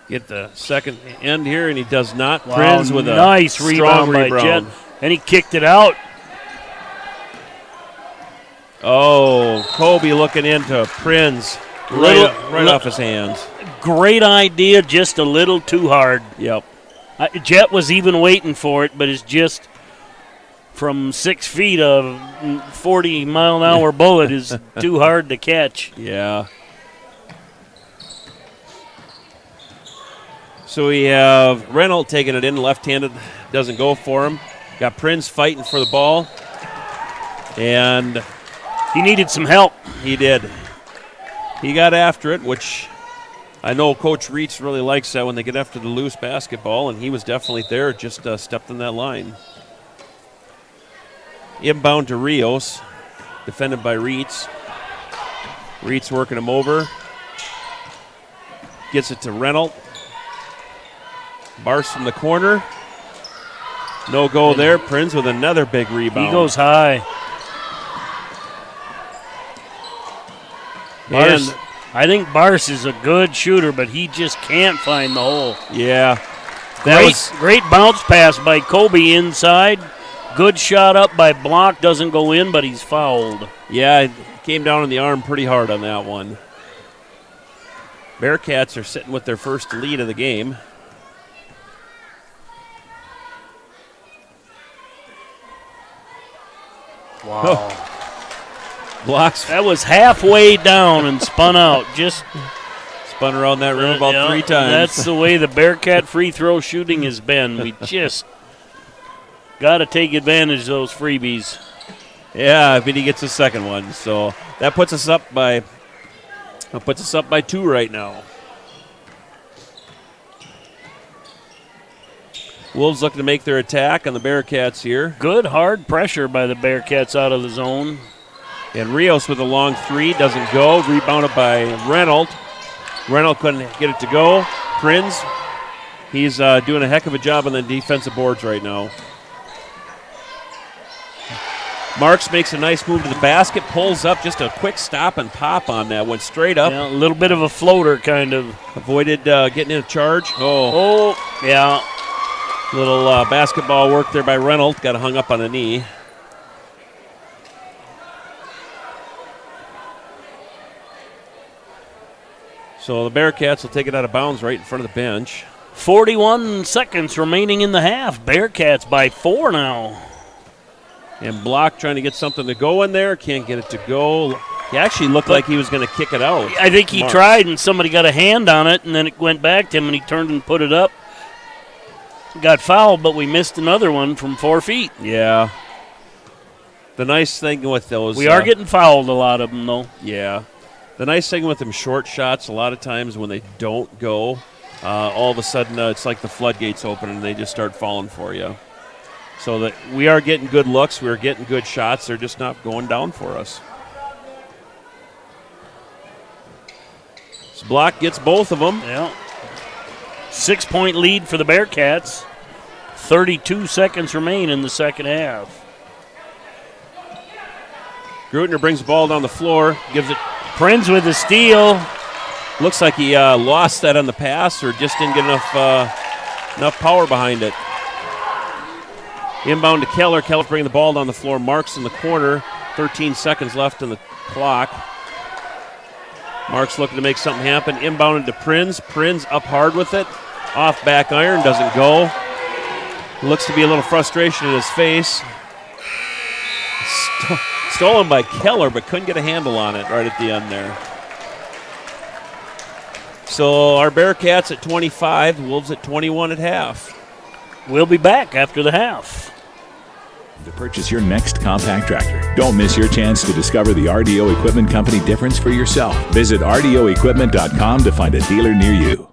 get the second end here, and he does not. Wow, Prinz with a nice rebound by Jet. And he kicked it out. Oh, Kobe looking into Prinz right off his hands. Great idea, just a little too hard. Yep. Jet was even waiting for it, but it's just from 6 feet, a 40-mile-an-hour bullet is too hard to catch. Yeah. So we have Reynolds taking it in, left-handed, doesn't go for him. Got Prinz fighting for the ball. And he needed some help. He did. He got after it, which I know Coach Reitz really likes that when they get after the loose basketball, and he was definitely there, just stepped in that line. Inbound to Rios, defended by Reitz. Reitz working him over. Gets it to Reynolds. Barse from the corner. No go there. Prinz with another big rebound. He goes high. Barse, I think Barse is a good shooter, but he just can't find the hole. Yeah. Great bounce pass by Kobe inside. Good shot up by Block. Doesn't go in, but he's fouled. Yeah, it came down on the arm pretty hard on that one. Bearcats are sitting with their first lead of the game. Wow. Oh. Blocks. That was halfway down and spun out. Just spun around that rim about 3 times. That's the way the Bearcat free throw shooting has been. We just got to take advantage of those freebies. Yeah, but he gets a second one. So that puts us up by 2 right now. Wolves looking to make their attack on the Bearcats here. Good hard pressure by the Bearcats out of the zone. And Rios with a long 3, doesn't go. Rebounded by Reynolds. Reynolds couldn't get it to go. Prinz, he's doing a heck of a job on the defensive boards right now. Marks makes a nice move to the basket, pulls up, just a quick stop and pop on that. Went straight up. Yeah, a little bit of a floater kind of. Avoided getting in a charge. Oh, yeah. Little basketball work there by Reynolds. Got hung up on a knee. So the Bearcats will take it out of bounds right in front of the bench. 41 seconds remaining in the half. Bearcats by 4 now. And Block trying to get something to go in there. Can't get it to go. He actually looked like he was going to kick it out. I think he tried, and somebody got a hand on it, and then it went back to him, and he turned and put it up. Got fouled, but we missed another one from 4 feet. Yeah. The nice thing with those... We are getting fouled, a lot of them, though. Yeah. The nice thing with them short shots, a lot of times when they don't go, all of a sudden it's like the floodgates open and they just start falling for you. So that we are getting good looks, we're getting good shots, they're just not going down for us. So Block gets both of them. Yeah. 6-point lead for the Bearcats. 32 seconds remain in the second half. Grutner brings the ball down the floor, gives it. Prinz with the steal. Looks like he lost that on the pass or just didn't get enough power behind it. Inbound to Keller. Keller bringing the ball down the floor. Marks in the corner. 13 seconds left in the clock. Marks looking to make something happen. Inbounded to Prinz. Prinz up hard with it. Off back iron. Doesn't go. Looks to be a little frustration in his face. Stolen by Keller, but couldn't get a handle on it right at the end there. So our Bearcats at 25, Wolves at 21 at half. We'll be back after the half. To purchase your next compact tractor, don't miss your chance to discover the RDO Equipment Company difference for yourself. Visit RDOequipment.com to find a dealer near you.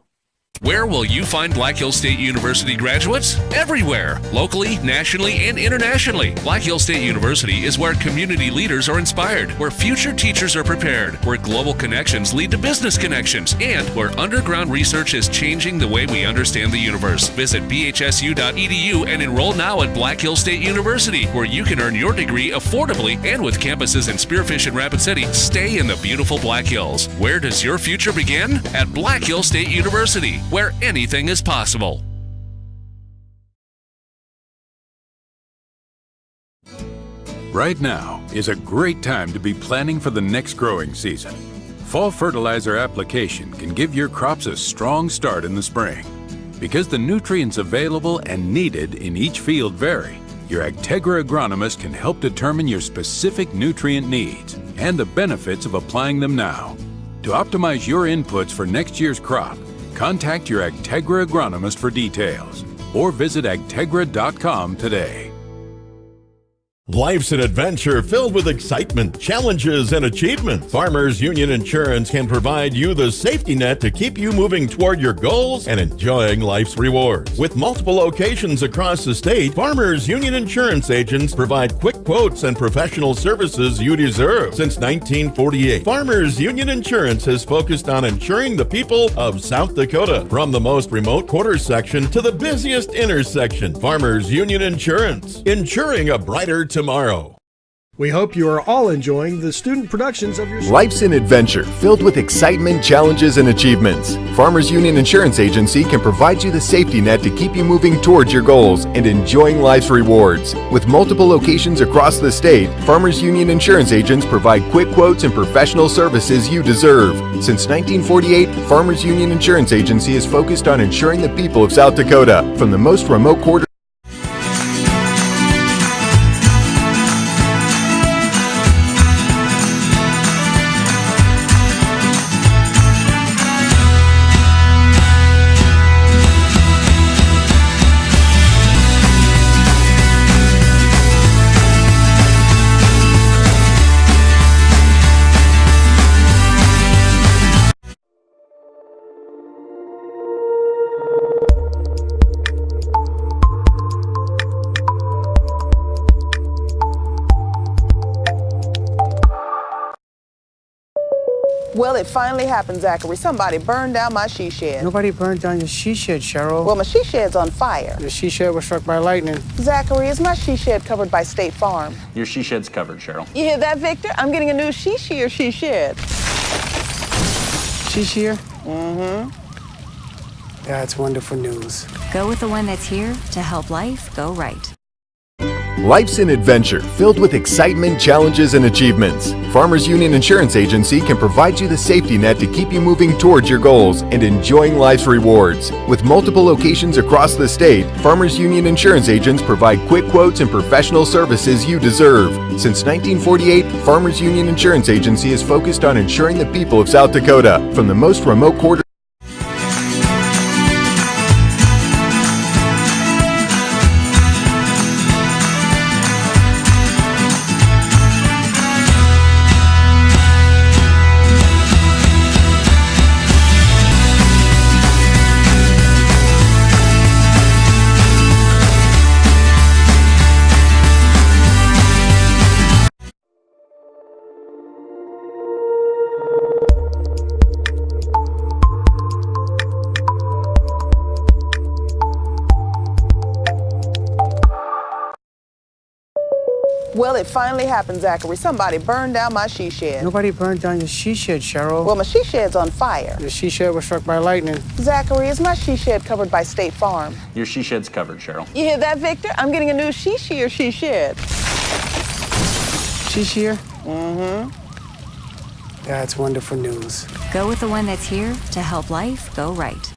Where will you find Black Hills State University graduates? Everywhere, locally, nationally, and internationally. Black Hills State University is where community leaders are inspired, where future teachers are prepared, where global connections lead to business connections, and where underground research is changing the way we understand the universe. Visit bhsu.edu and enroll now at Black Hills State University, where you can earn your degree affordably and with campuses in Spearfish and Rapid City. Stay in the beautiful Black Hills. Where does your future begin? At Black Hills State University, where anything is possible. Right now is a great time to be planning for the next growing season. Fall fertilizer application can give your crops a strong start in the spring. Because the nutrients available and needed in each field vary, your Agtegra agronomist can help determine your specific nutrient needs and the benefits of applying them now. To optimize your inputs for next year's crop, contact your Agtegra agronomist for details or visit agtegra.com today. Life's an adventure filled with excitement, challenges, and achievements. Farmers Union Insurance can provide you the safety net to keep you moving toward your goals and enjoying life's rewards. With multiple locations across the state, Farmers Union Insurance agents provide quick quotes and professional services you deserve. Since 1948, Farmers Union Insurance has focused on insuring the people of South Dakota. From the most remote quarter section to the busiest intersection, Farmers Union Insurance, insuring a brighter tomorrow. We hope you are all enjoying the student productions of your school. Life's an adventure filled with excitement, challenges, and achievements. Farmers Union Insurance Agency can provide you the safety net to keep you moving towards your goals and enjoying life's rewards. With multiple locations across the state, Farmers Union Insurance agents provide quick quotes and professional services you deserve. Since 1948, Farmers Union Insurance Agency is focused on insuring the people of South Dakota. From the most remote quarter Well, it finally happened, Zachary. Somebody burned down my she shed. Nobody burned down your she shed, Cheryl. Well, my she shed's on fire. The she shed was struck by lightning. Zachary, is my she shed covered by State Farm? Your she shed's covered, Cheryl. You hear that, Victor? I'm getting a new she shear she shed. She shear? Mm-hmm. That's wonderful news. Go with the one that's here to help life go right. Life's an adventure filled with excitement, challenges, and achievements. Farmers Union Insurance Agency can provide you the safety net to keep you moving towards your goals and enjoying life's rewards. With multiple locations across the state, Farmers Union Insurance agents provide quick quotes and professional services you deserve. Since 1948, Farmers Union Insurance Agency is focused on insuring the people of South Dakota. From the most remote quarter Well, it finally happened, Zachary. Somebody burned down my she shed. Nobody burned down your she shed, Cheryl. Well, my she shed's on fire. The she shed was struck by lightning. Zachary, is my she shed covered by State Farm? Your she shed's covered, Cheryl. You hear that, Victor? I'm getting a new she shear she shed. She shear? Mm-hmm. That's wonderful news. Go with the one that's here to help life go right.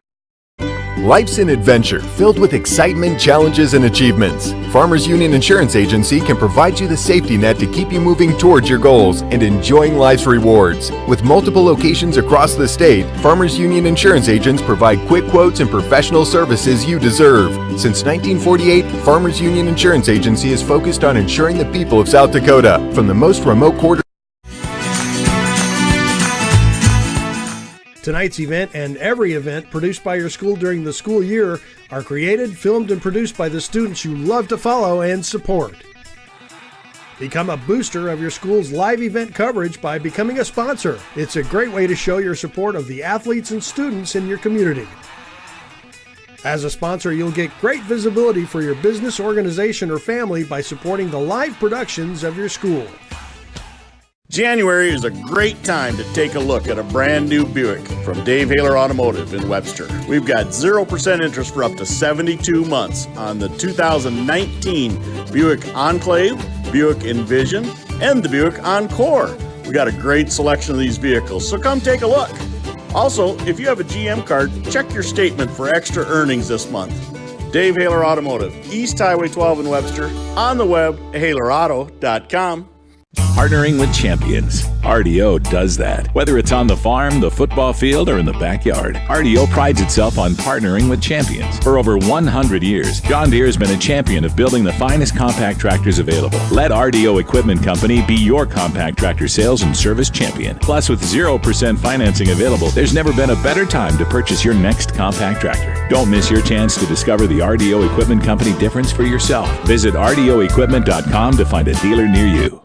Life's an adventure filled with excitement, challenges, and achievements. Farmers Union Insurance Agency can provide you the safety net to keep you moving towards your goals and enjoying life's rewards. With multiple locations across the state, Farmers Union Insurance agents provide quick quotes and professional services you deserve. Since 1948, Farmers Union Insurance Agency is focused on insuring the people of South Dakota. From the most remote quarter Tonight's event and every event produced by your school during the school year are created, filmed, and produced by the students you love to follow and support. Become a booster of your school's live event coverage by becoming a sponsor. It's a great way to show your support of the athletes and students in your community. As a sponsor, you'll get great visibility for your business, organization, or family by supporting the live productions of your school. January is a great time to take a look at a brand new Buick from Dave Haler Automotive in Webster. We've got 0% interest for up to 72 months on the 2019 Buick Enclave, Buick Envision, and the Buick Encore. We got a great selection of these vehicles, so come take a look. Also, if you have a GM card, check your statement for extra earnings this month. Dave Haler Automotive, East Highway 12 in Webster, on the web, HalerAuto.com. Partnering with champions. RDO does that. Whether it's on the farm, the football field, or in the backyard, RDO prides itself on partnering with champions. For over 100 years, John Deere has been a champion of building the finest compact tractors available. Let RDO Equipment Company be your compact tractor sales and service champion. Plus, with 0% financing available, there's never been a better time to purchase your next compact tractor. Don't miss your chance to discover the RDO Equipment Company difference for yourself. Visit RDOequipment.com to find a dealer near you.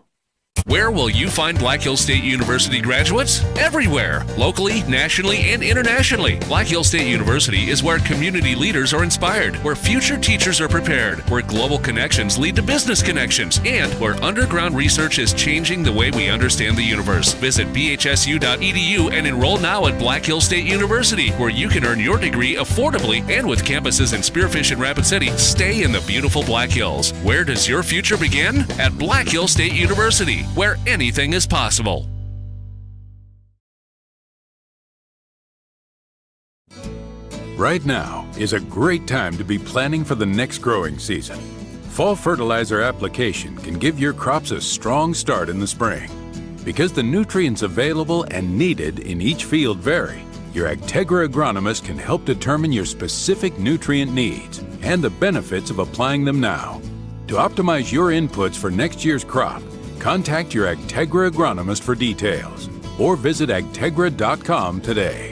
Where will you find Black Hills State University graduates? Everywhere, locally, nationally, and internationally. Black Hills State University is where community leaders are inspired, where future teachers are prepared, where global connections lead to business connections, and where underground research is changing the way we understand the universe. Visit bhsu.edu and enroll now at Black Hills State University, where you can earn your degree affordably and with campuses in Spearfish and Rapid City. Stay in the beautiful Black Hills. Where does your future begin? At Black Hills State University, where anything is possible. Right now is a great time to be planning for the next growing season. Fall fertilizer application can give your crops a strong start in the spring. Because the nutrients available and needed in each field vary, your Agtegra agronomist can help determine your specific nutrient needs and the benefits of applying them now. To optimize your inputs for next year's crop, contact your Agtegra agronomist for details or visit agtegra.com today.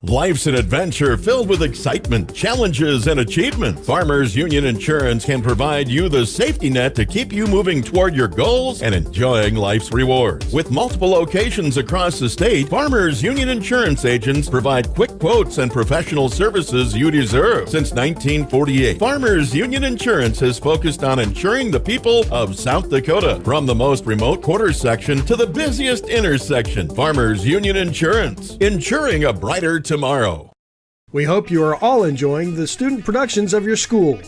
Life's an adventure filled with excitement, challenges, and achievement. Farmers Union Insurance can provide you the safety net to keep you moving toward your goals and enjoying life's rewards. With multiple locations across the state, Farmers Union Insurance agents provide quick quotes and professional services you deserve. Since 1948, Farmers Union Insurance has focused on insuring the people of South Dakota. From the most remote quarter section to the busiest intersection, Farmers Union Insurance, insuring a brighter tomorrow. We hope you are all enjoying the student productions of your school.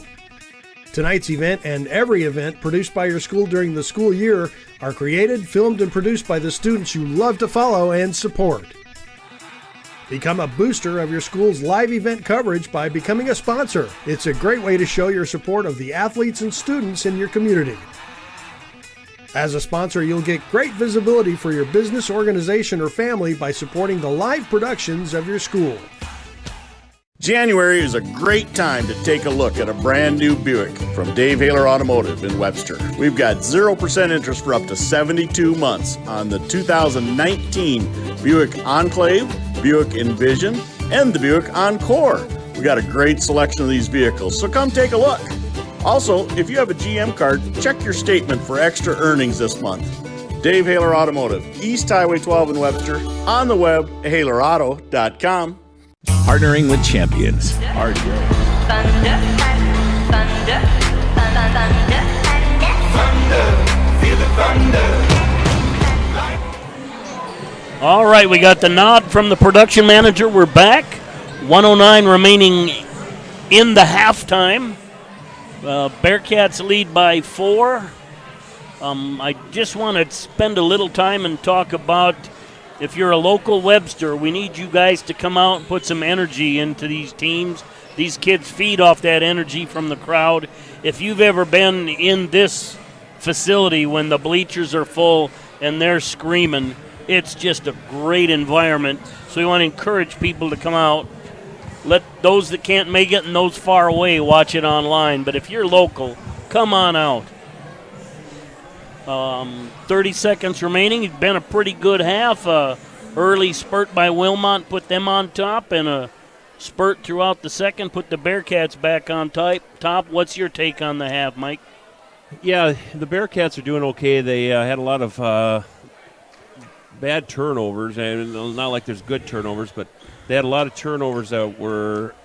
Tonight's event and every event produced by your school during the school year are created, filmed, and produced by the students you love to follow and support. Become a booster of your school's live event coverage by becoming a sponsor. It's a great way to show your support of the athletes and students in your community. As a sponsor, you'll get great visibility for your business, organization, or family by supporting the live productions of your school. January is a great time to take a look at a brand new Buick from Dave Haler Automotive in Webster. We've got 0% interest for up to 72 months on the 2019 Buick Enclave, Buick Envision, and the Buick Encore. We got a great selection of these vehicles, so come take a look. Also, if you have a GM card, check your statement for extra earnings this month. Dave Haler Automotive, East Highway 12 in Webster, on the web, halerauto.com. Partnering with champions. RDO. Thunder, thunder, thunder, thunder, feel the thunder. All right, we got the nod from the production manager. We're back. 109 remaining in the halftime. Bearcats lead by 4. I just want to spend a little time and talk about, if you're a local Webster, we need you guys to come out and put some energy into these teams. These kids feed off that energy from the crowd. If you've ever been in this facility when the bleachers are full and they're screaming, it's just a great environment. So we want to encourage people to come out. Let those that can't make it and those far away watch it online. But if you're local, come on out. 30 seconds remaining. It's been a pretty good half. Early spurt by Wilmont put them on top, and a spurt throughout the second put the Bearcats back on top. What's your take on the half, Mike? Yeah, the Bearcats are doing okay. They had a lot of bad turnovers, and not like there's good turnovers, but they had a lot of turnovers that were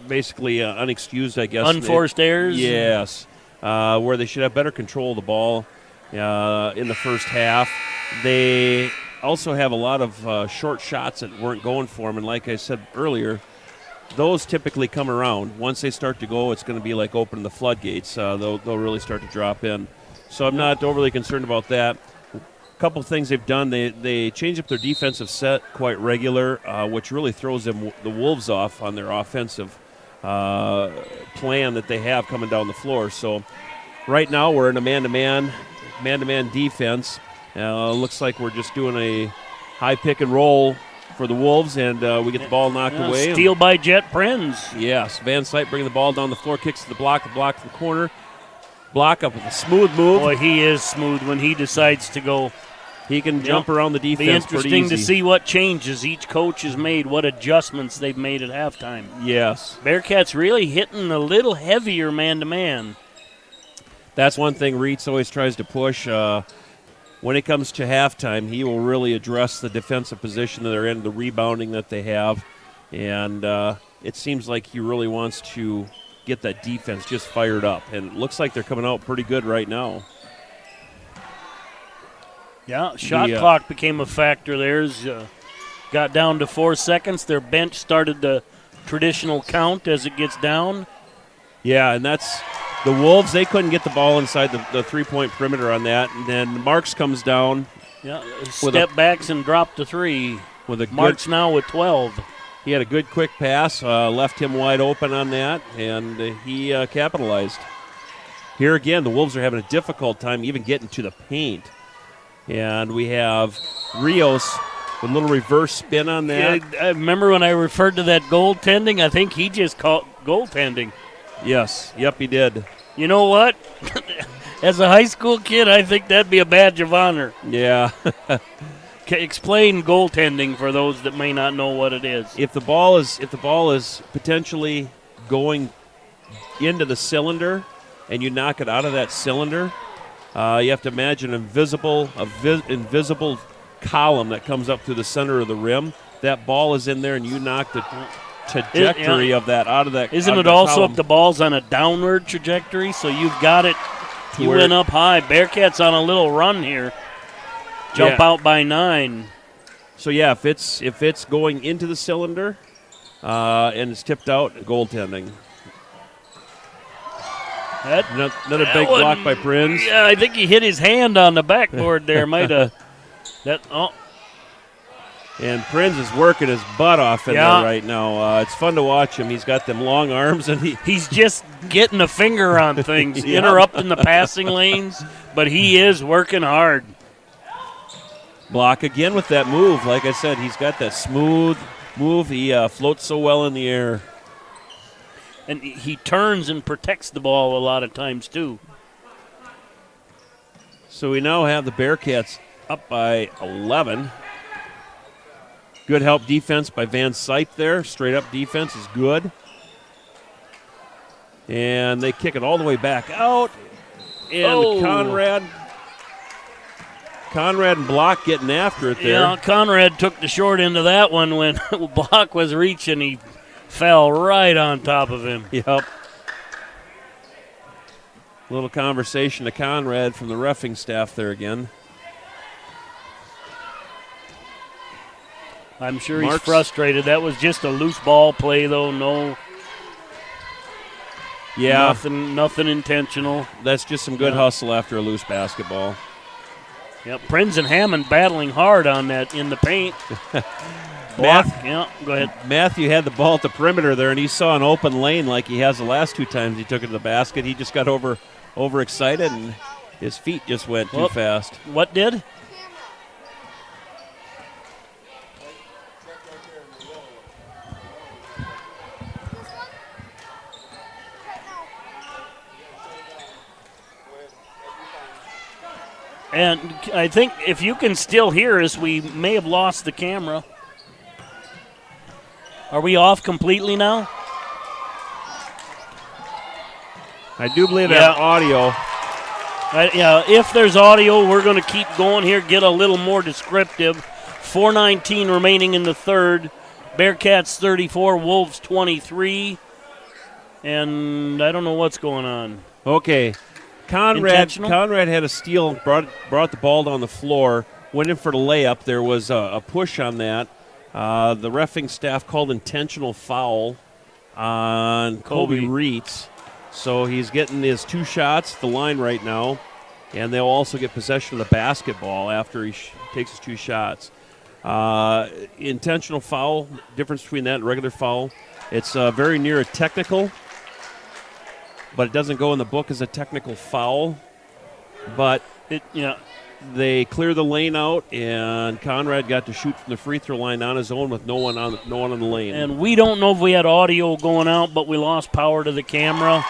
basically unexcused, I guess. Unforced errors? Yes, where they should have better control of the ball in the first half. They also have a lot of short shots that weren't going for them, and like I said earlier, those typically come around. Once they start to go, it's going to be like opening the floodgates. They'll really start to drop in. So I'm not overly concerned about that. Couple of things they've done. They change up their defensive set quite regular, which really throws the Wolves off on their offensive plan that they have coming down the floor. So right now we're in a man-to-man man-to-man defense. Looks like we're just doing a high pick and roll for the Wolves, and we get the ball knocked away. Steal by Jet Prinz. Yes, Van Sype bringing the ball down the floor, kicks to the block in the corner. Block up with a smooth move. Boy, he is smooth when he decides to go. He can jump around the defense pretty easy. Be interesting to see what changes each coach has made, what adjustments they've made at halftime. Yes. Bearcats really hitting a little heavier man-to-man. That's one thing Reitz always tries to push. When it comes to halftime, he will really address the defensive position that they're in, the rebounding that they have, and it seems like he really wants to get that defense just fired up, and it looks like they're coming out pretty good right now. Yeah, shot clock became a factor. Theirs got down to 4 seconds. Their bench started the traditional count as it gets down. Yeah, and that's the Wolves. They couldn't get the ball inside the three-point perimeter on that, and then Marks comes down. Yeah, step backs and dropped the three. Marks now with 12. He had a good quick pass, left him wide open on that, and he capitalized. Here again, the Wolves are having a difficult time even getting to the paint. And we have Rios with a little reverse spin on that. Yeah, I remember when I referred to that goaltending, I think he just called goaltending. Yes. Yep, he did. You know what? As a high school kid, I think that'd be a badge of honor. Yeah. Explain goaltending for those that may not know what it is. If the ball is potentially going into the cylinder and you knock it out of that cylinder, you have to imagine an invisible column that comes up through the center of the rim. That ball is in there, and you knock the trajectory of that out of that. Isn't it also column. If the ball's on a downward trajectory? So you've got it. You went up high. Bearcats on a little run here. Jump out by 9. So yeah, if it's going into the cylinder and it's tipped out, goaltending. Another big block by Prinz. Yeah, I think he hit his hand on the backboard there. Might have. And Prinz is working his butt off in there right now. It's fun to watch him. He's got them long arms, and he's just getting a finger on things, interrupting the passing lanes, but he is working hard. Block again with that move. Like I said, he's got that smooth move. He floats so well in the air. And he turns and protects the ball a lot of times, too. So we now have the Bearcats up by 11. Good help defense by Van Sype there. Straight up defense is good. And they kick it all the way back out. And Conrad and Block getting after it there. Yeah, Conrad took the short end of that one when Block was reaching. He fell right on top of him. Yep. Little conversation to Conrad from the reffing staff there again. I'm sure he's frustrated. That was just a loose ball play, though. No. Yeah. Nothing intentional. That's just some good hustle after a loose basketball. Yep. Prinz and Hammond battling hard on that in the paint. Go ahead. Matthew had the ball at the perimeter there, and he saw an open lane like he has the last 2 times he took it to the basket. He just got overexcited, and his feet just went too fast. What did? And I think if you can still hear us, we may have lost the camera. Are we off completely now? I do believe that audio. If there's audio, we're going to keep going here, get a little more descriptive. 4:19 remaining in the third. Bearcats 34, Wolves 23. And I don't know what's going on. Okay. Conrad had a steal, brought the ball down the floor, went in for the layup. There was a push on that. The reffing staff called intentional foul on Kobe Reitz. So he's getting his 2 shots at the line right now, and they'll also get possession of the basketball after he takes his 2 shots. Intentional foul, difference between that and regular foul. It's very near a technical, but it doesn't go in the book as a technical foul. But They clear the lane out, and Conrad got to shoot from the free throw line on his own with no one on the lane. And we don't know if we had audio going out, but we lost power to the camera.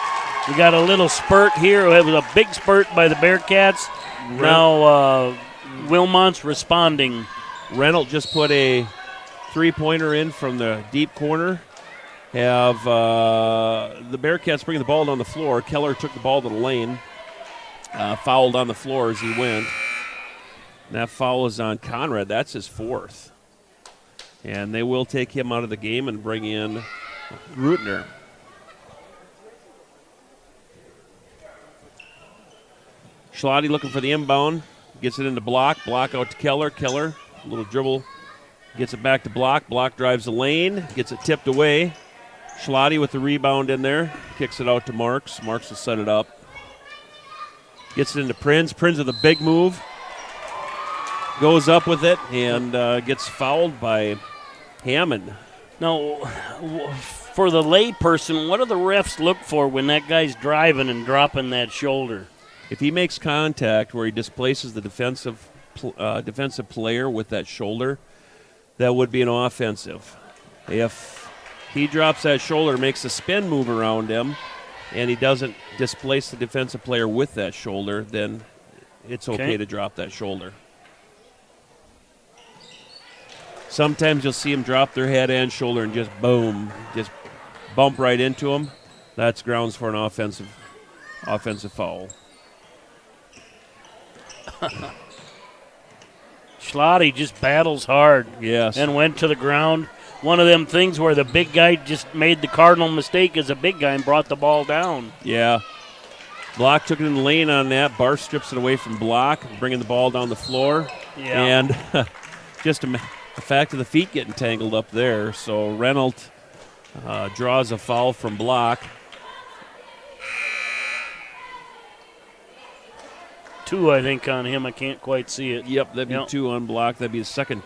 We got a little spurt here. It was a big spurt by the Bearcats. Now Wilmont's responding. Reynolds just put a three-pointer in from the deep corner. Have the Bearcats bringing the ball down the floor. Keller took the ball to the lane. Fouled on the floor as he went. And that foul is on Conrad. That's his fourth. And they will take him out of the game and bring in Rutner. Schlotty looking for the inbound. Gets it into Block. Block out to Keller. Keller, a little dribble. Gets it back to Block. Block drives the lane. Gets it tipped away. Schlotty with the rebound in there. Kicks it out to Marks. Marks will set it up. Gets it into Prinz. Prinz with a big move. Goes up with it and gets fouled by Hammond. Now, for the layperson, what do the refs look for when that guy's driving and dropping that shoulder? If he makes contact where he displaces the defensive player with that shoulder, that would be an offensive. If he drops that shoulder, makes a spin move around him, and he doesn't displace the defensive player with that shoulder, then it's okay to drop that shoulder. Sometimes you'll see them drop their head and shoulder and just boom, just bump right into them. That's grounds for an offensive foul. Schlotty just battles hard. Yes. And went to the ground. One of them things where the big guy just made the cardinal mistake as a big guy and brought the ball down. Yeah. Block took it in the lane on that. Bar strips it away from Block, bringing the ball down the floor. Yeah. And just the fact of the feet getting tangled up there. So Reynolds draws a foul from Block. 2, I think, on him. I can't quite see it. Yep, that'd be 2 on Block. That'd be the second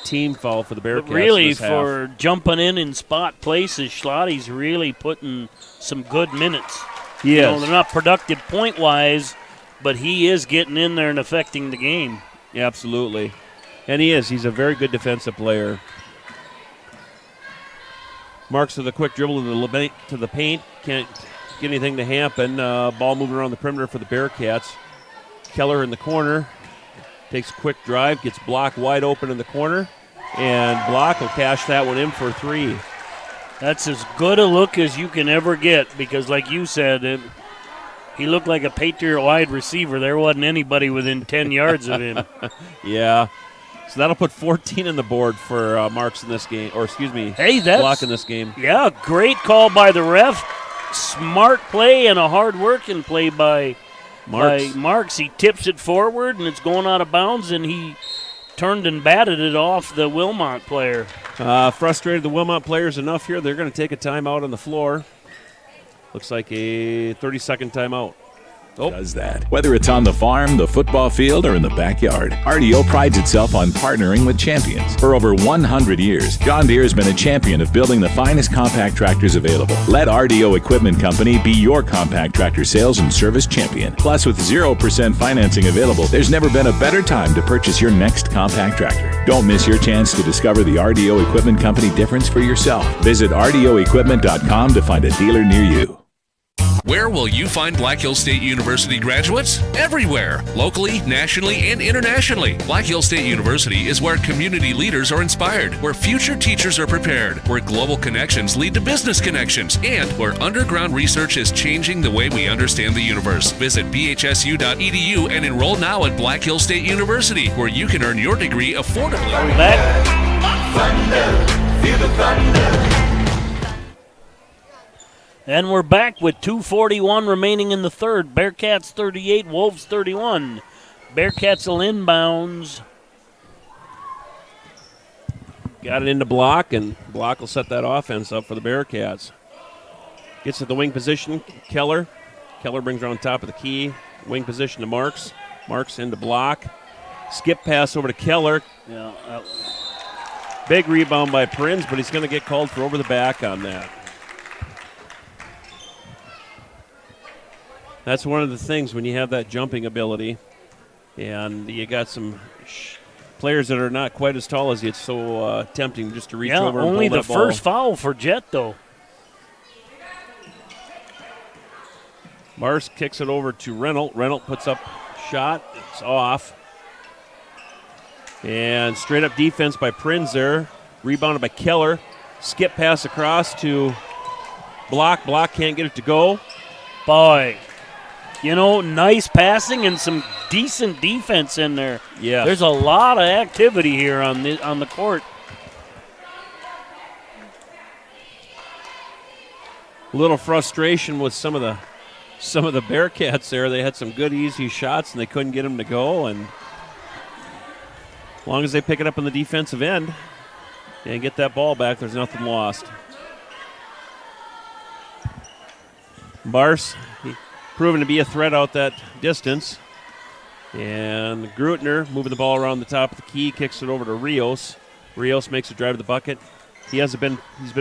team foul for the Bearcats. But really, this half. for jumping in spot places, Schlotty's really putting some good minutes. He is. They're not productive point-wise, but he is getting in there and affecting the game. Yeah, absolutely. And he is. He's a very good defensive player. Marks with a quick dribble to the paint. Can't get anything to happen. Ball moving around the perimeter for the Bearcats. Keller in the corner. Takes a quick drive. Gets Block wide open in the corner. And Block will cash that one in for 3. That's as good a look as you can ever get because, like you said, he looked like a Patriot wide receiver. There wasn't anybody within 10 yards of him. Yeah. So that'll put 14 on the board for Marks in this game, or excuse me, Block in this game. Yeah, great call by the ref. Smart play and a hard-working play by Marks. He tips it forward, and it's going out of bounds, and he turned and batted it off the Wilmont player. Frustrated the Wilmont players enough here. They're going to take a timeout on the floor. Looks like a 30-second timeout. Does that. Whether it's on the farm, the football field, or in the backyard, RDO prides itself on partnering with champions. For over 100 years, John Deere has been a champion of building the finest compact tractors available. Let RDO Equipment Company be your compact tractor sales and service champion. Plus, with 0% financing available, there's never been a better time to purchase your next compact tractor. Don't miss your chance to discover the RDO Equipment Company difference for yourself. Visit RDOequipment.com to find a dealer near you. Where will you find Black Hills State University graduates? Everywhere, locally, nationally, and internationally. Black Hills State University is where community leaders are inspired, where future teachers are prepared, where global connections lead to business connections, and where underground research is changing the way we understand the universe. Visit bhsu.edu and enroll now at Black Hills State University, where you can earn your degree affordably. Thunder, feel the thunder. And we're back with 2:41 remaining in the third. Bearcats 38, Wolves 31. Bearcats will inbounds. Got it into Block, and Block will set that offense up for the Bearcats. Gets to the wing position, Keller. Keller brings around top of the key. Wing position to Marks. Marks into Block. Skip pass over to Keller. Yeah. Big rebound by Prinz, but he's going to get called for over the back on that. That's one of the things when you have that jumping ability. And you got some players that are not quite as tall as you. It's so tempting just to reach over and pull only that the ball. first foul for Jet, though. Mars kicks it over to Reynolds. Reynolds puts up shot. It's off. And straight up defense by Prinz there. Rebounded by Keller. Skip pass across to Block. Block can't get it to go. Boy, nice passing and some decent defense in there. Yeah. There's a lot of activity here on the court. A little frustration with some of the Bearcats there. They had some good easy shots and they couldn't get them to go. And as long as they pick it up on the defensive end and get that ball back, there's nothing lost. Bars proven to be a threat out that distance. And Grutner moving the ball around the top of the key, kicks it over to Rios. Rios makes a drive to the bucket. He's been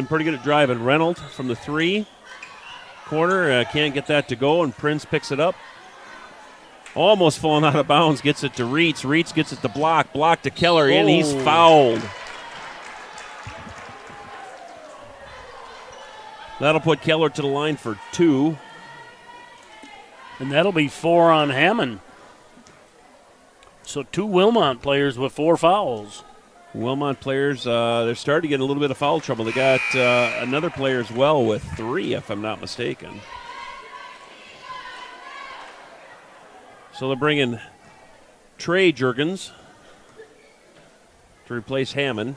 pretty good at driving. Reynolds from the 3 corner, can't get that to go, and Prinz picks it up. Almost falling out of bounds, gets it to Reitz. Reitz gets it to Block. Block to Keller, and he's fouled. That'll put Keller to the line for 2. And that'll be 4 on Hammond. So 2 Wilmont players with 4 fouls. Wilmont players, they're starting to get a little bit of foul trouble. They got another player as well with 3, if I'm not mistaken. So they're bringing Trey Juergens to replace Hammond.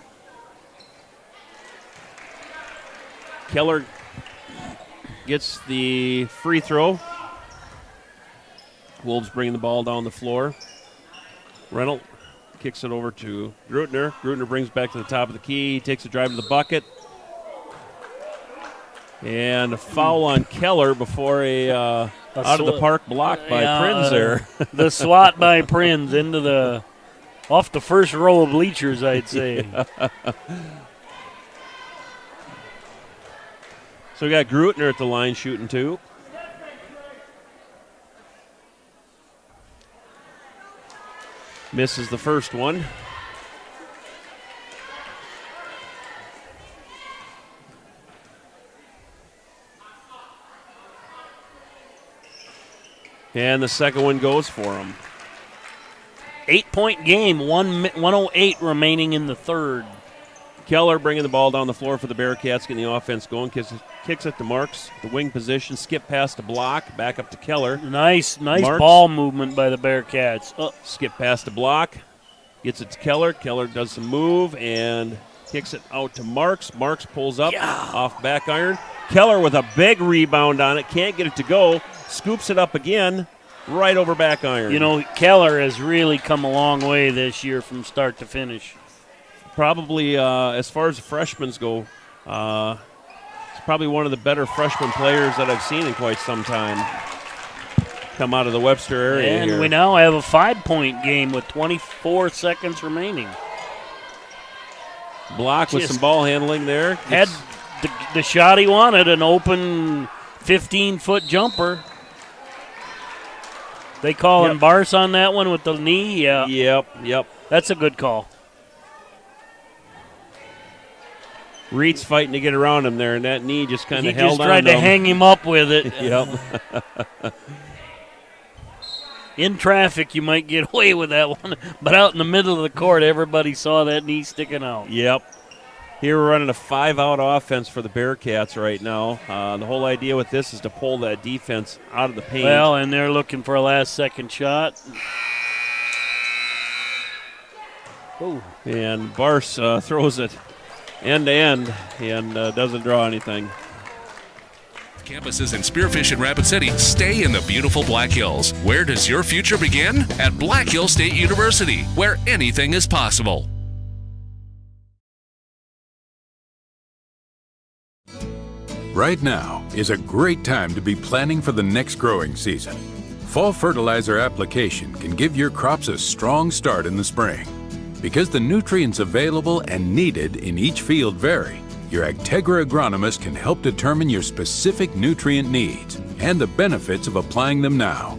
Keller gets the free throw. Wolves bringing the ball down the floor. Reynolds kicks it over to Grutner. Grutner brings back to the top of the key, takes a drive to the bucket. And a foul on Keller before a out-of-the-park block by Prinz there. The swat by Prinz off the first row of bleachers, I'd say. So we got Grutner at the line shooting 2. Misses the first one. And the second one goes for him. 8-point game, 1:08 remaining in the third. Keller bringing the ball down the floor for the Bearcats, getting the offense going. Kicks it to Marks, the wing position. Skip pass to Block, back up to Keller. Nice Marks. ball movement by the Bearcats. Skip pass to Block, gets it to Keller. Keller does some move and kicks it out to Marks. Marks pulls up off back iron. Keller with a big rebound on it, can't get it to go. Scoops it up again, right over back iron. Keller has really come a long way this year from start to finish. Probably, as far as the freshmen go, it's probably one of the better freshman players that I've seen in quite some time come out of the Webster area. And here. we now have a 5-point game with 24 seconds remaining. Block with some ball handling there. Had the shot he wanted, an open 15-foot jumper. They call him Bars on that one with the knee. Yeah. Yep. That's a good call. Reed's fighting to get around him there, and that knee just kind of held on. He just tried to hang him up with it. Yep. In traffic, you might get away with that one, but out in the middle of the court, everybody saw that knee sticking out. Yep. Here we're running a 5-out offense for the Bearcats right now. The whole idea with this is to pull that defense out of the paint. Well, and they're looking for a last-second shot. Ooh. And Bars throws it end-to-end and doesn't draw anything. Campuses in Spearfish and Rapid City stay in the beautiful Black Hills. Where does your future begin? At Black Hill State University, where anything is possible. Right now is a great time to be planning for the next growing season. Fall fertilizer application can give your crops a strong start in the spring. Because the nutrients available and needed in each field vary, your Agtegra agronomist can help determine your specific nutrient needs and the benefits of applying them now.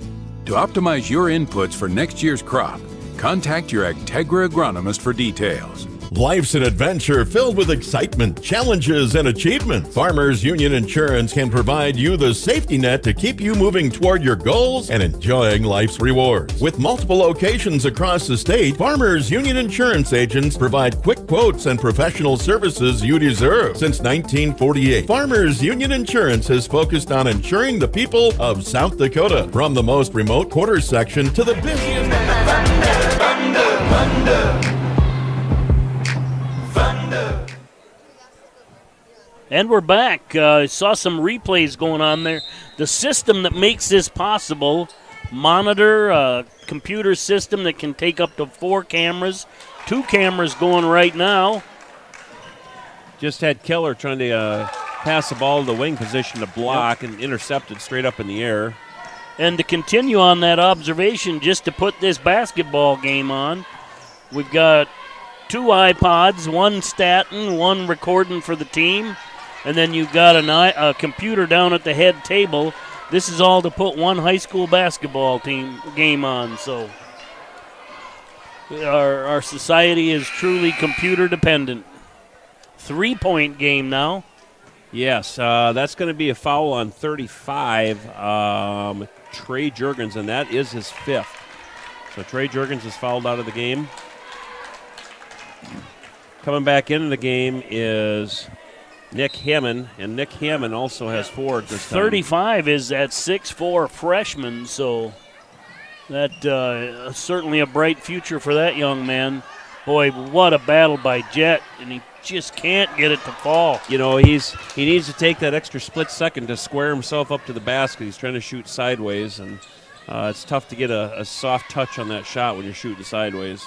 To optimize your inputs for next year's crop, contact your Agtegra agronomist for details. Life's an adventure filled with excitement, challenges, and achievements. Farmers Union Insurance can provide you the safety net to keep you moving toward your goals and enjoying life's rewards. With multiple locations across the state, Farmers Union Insurance agents provide quick quotes and professional services you deserve. Since 1948, Farmers Union Insurance has focused on insuring the people of South Dakota, from the most remote quarter section to the busiest. And we're back. Saw some replays going on there. The system that makes this possible, monitor, computer system that can take up to 4 cameras, 2 cameras going right now. Just had Keller trying to pass the ball to the wing position to block and intercepted straight up in the air. And to continue on that observation, just to put this basketball game on, we've got 2 iPods, 1 statin, 1 recording for the team. And then you've got a computer down at the head table. This is all to put 1 high school basketball team game on. So our society is truly computer dependent. 3-point game now. Yes, that's going to be a foul on 35, Trey Juergens, and that is his 5th. So Trey Juergens is fouled out of the game. Coming back into the game is Nick Hammond, and Nick Hammond also has 4 at this time. 35 is that 6'4" freshman, so that certainly a bright future for that young man. Boy, what a battle by Jet, and he just can't get it to fall. You know, he needs to take that extra split second to square himself up to the basket. He's trying to shoot sideways, and it's tough to get a soft touch on that shot when you're shooting sideways.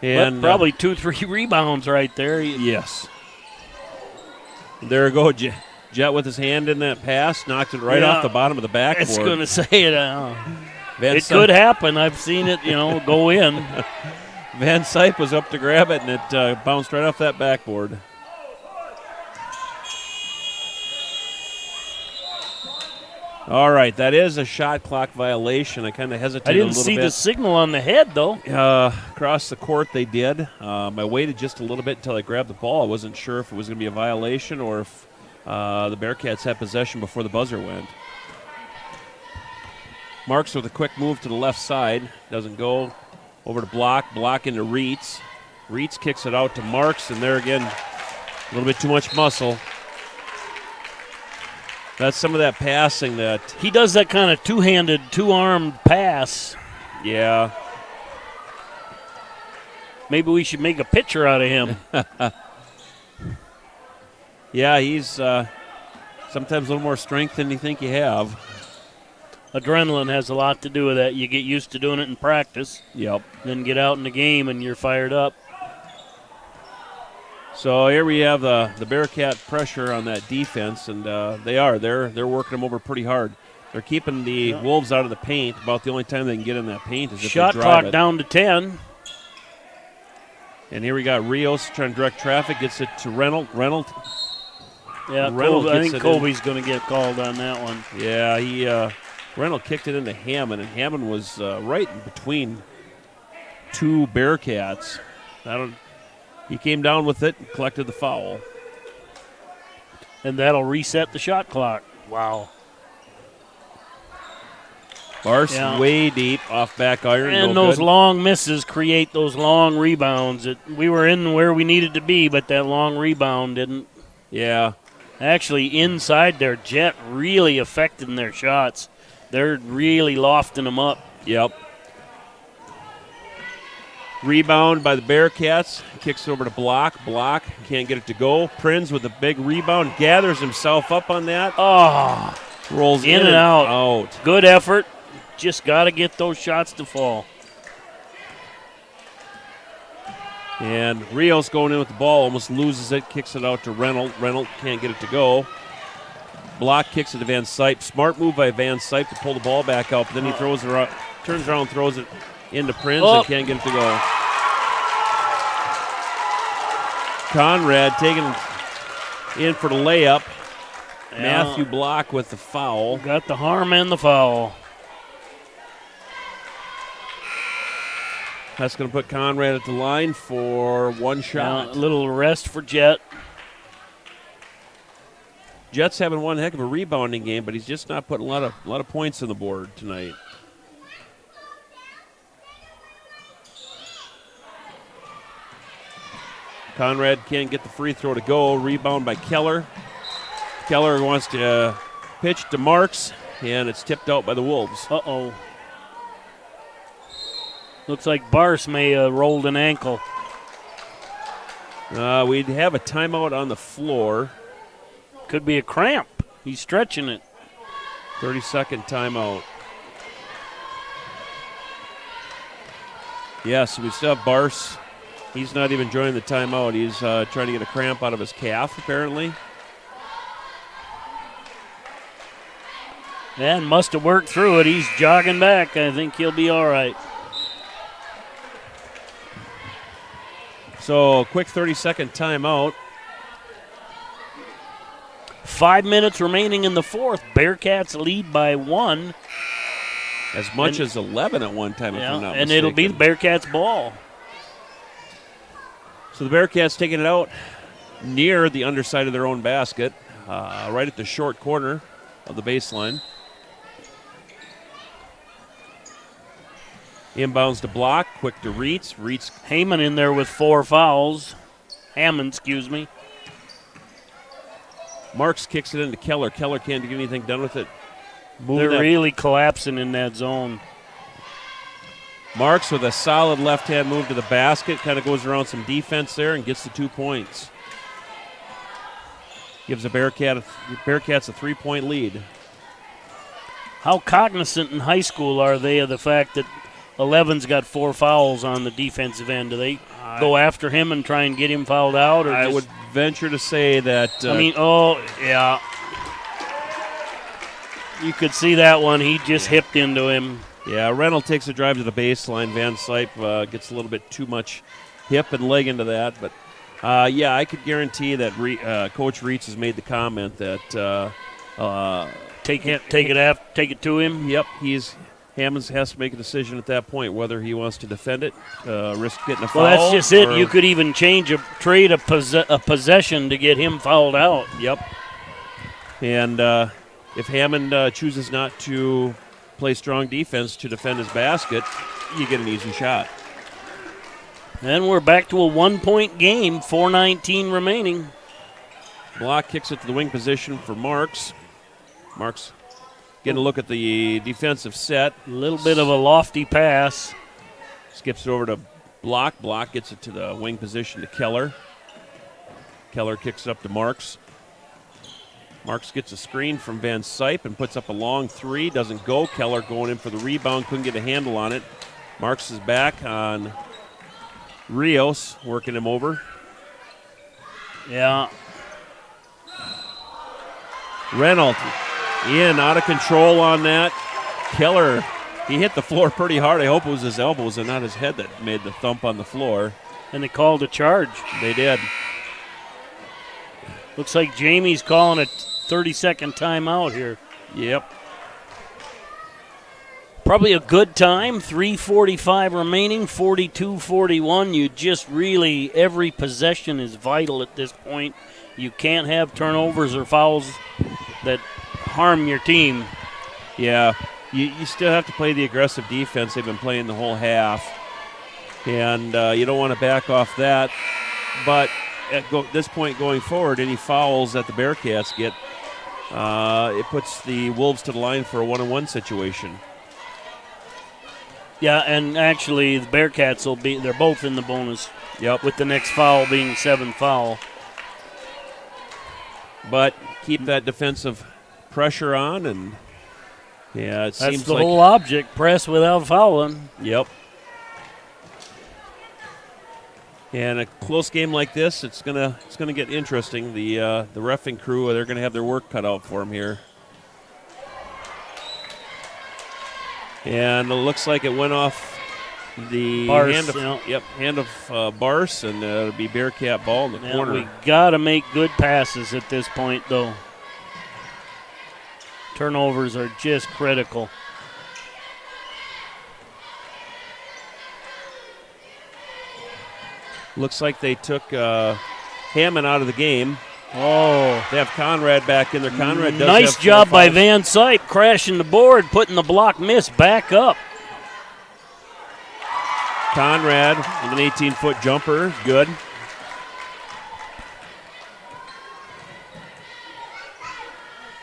And but probably 2-3 rebounds right there. Yes. There we go. Jet with his hand in that pass, knocked it right off the bottom of the backboard. It's going to say it. It could happen. I've seen it, go in. Van Sype was up to grab it, and it bounced right off that backboard. All right, that is a shot clock violation. I kind of hesitated a little bit. I didn't see the signal on the head, though. Across the court they did. I waited just a little bit until I grabbed the ball. I wasn't sure if it was going to be a violation or if the Bearcats had possession before the buzzer went. Marks with a quick move to the left side. Doesn't go. Over to Block. Block into Reitz. Reitz kicks it out to Marks, and there again, a little bit too much muscle. That's some of that passing that... He does that kind of two-handed, two-armed pass. Yeah. Maybe we should make a picture out of him. Yeah, he's sometimes a little more strength than you think you have. Adrenaline has a lot to do with that. You get used to doing it in practice. Yep. Then get out in the game and you're fired up. So here we have the Bearcat pressure on that defense, and they're working them over pretty hard. They're keeping the Wolves out of the paint. About the only time they can get in that paint is if shot they drive clock down to 10. And here we got Rios trying to direct traffic, gets it to Reynolds. Yeah, I think Colby's going to get called on that one. Yeah, Reynolds kicked it into Hammond, and Hammond was right in between 2 Bearcats. He came down with it and collected the foul. And that'll reset the shot clock. Wow. Barce way deep off back iron. And those long misses create those long rebounds. We were in where we needed to be, but that long rebound didn't. Yeah. Actually, inside their Jet really affecting their shots. They're really lofting them up. Yep. Rebound by the Bearcats. Kicks it over to Block. Block can't get it to go. Prinz with a big rebound. Gathers himself up on that. Oh. Rolls in and out. Good effort. Just got to get those shots to fall. And Rios going in with the ball. Almost loses it. Kicks it out to Reynolds. Reynolds can't get it to go. Block kicks it to Van Sype. Smart move by Van Sype to pull the ball back out. But then he throws it around, turns around, throws it into Prinz and can't get it to go. Conrad taking in for the layup. Matthew Block with the foul. Got the harm and the foul. That's going to put Conrad at the line for one shot. A little rest for Jet. Jet's having one heck of a rebounding game, but he's just not putting a lot of points on the board tonight. Conrad can't get the free throw to go. Rebound by Keller. Keller wants to pitch to Marks, and it's tipped out by the Wolves. Uh-oh. Looks like Bars may have rolled an ankle. We'd have a timeout on the floor. Could be a cramp. He's stretching it. 30-second timeout. Yes, we still have Bars. He's not even joining the timeout. He's trying to get a cramp out of his calf, apparently. And must have worked through it. He's jogging back. I think he'll be all right. So, quick 30-second timeout. 5 minutes remaining in the fourth. Bearcats lead by 1. As much as 11 at one time, if I'm not mistaken. And it'll be the Bearcats' ball. So the Bearcats taking it out near the underside of their own basket, right at the short corner of the baseline. Inbounds to Block, quick to Reitz. Heyman in there with 4 fouls. Hammond, excuse me. Marks kicks it into Keller. Keller can't get anything done with it. They're really collapsing in that zone. Marks with a solid left-hand move to the basket, kind of goes around some defense there and gets the 2 points. Gives the Bearcats a 3-point lead. How cognizant in high school are they of the fact that 11's got 4 fouls on the defensive end? Do they go after him and try and get him fouled out? Or I would venture to say that... yeah. You could see that one. He just hipped into him. Yeah, Reynolds takes a drive to the baseline. Van Sype gets a little bit too much hip and leg into that. But, I could guarantee that Coach Reitz has made the comment that... take it to him? Yep, Hammonds has to make a decision at that point whether he wants to defend it, risk getting a foul. Well, that's just it. You could even trade a possession to get him fouled out. Yep. And if Hammond chooses not to play strong defense to defend his basket, you get an easy shot. And we're back to a 1-point game, 4:19 remaining. Block kicks it to the wing position for Marks. Marks getting a look at the defensive set. A little bit of a lofty pass. Skips it over to Block. Block gets it to the wing position to Keller. Keller kicks it up to Marks. Marks gets a screen from Van Sype and puts up a long 3. Doesn't go. Keller going in for the rebound. Couldn't get a handle on it. Marks is back on Rios, working him over. Yeah. Reynolds out of control on that. Keller, he hit the floor pretty hard. I hope it was his elbows and not his head that made the thump on the floor. And they called a charge. They did. Looks like Jamie's calling a 30-second timeout here. Yep. Probably a good time. 3:45 remaining, 42-41. You just really, every possession is vital at this point. You can't have turnovers or fouls that harm your team. Yeah, you still have to play the aggressive defense they've been playing the whole half. And you don't want to back off that. But at this point going forward, any fouls that the Bearcats get, it puts the Wolves to the line for a 1-on-1 situation. Yeah, and actually the Bearcats they're both in the bonus. Yep. With the next foul being 7th foul. But keep that defensive pressure on, and it seems like that's the whole object, press without fouling. Yep. And a close game like this, it's gonna get interesting. The reffing crew, they're gonna have their work cut out for them here. And it looks like it went off the hand of Bars, and it'll be Bearcat ball in the corner. We got to make good passes at this point, though. Turnovers are just critical. Looks like they took Hammond out of the game. Oh. They have Conrad back in there. Conrad does nice have job by fouls. Van Sype crashing the board, putting the block miss back up. Conrad with an 18-foot jumper. Good.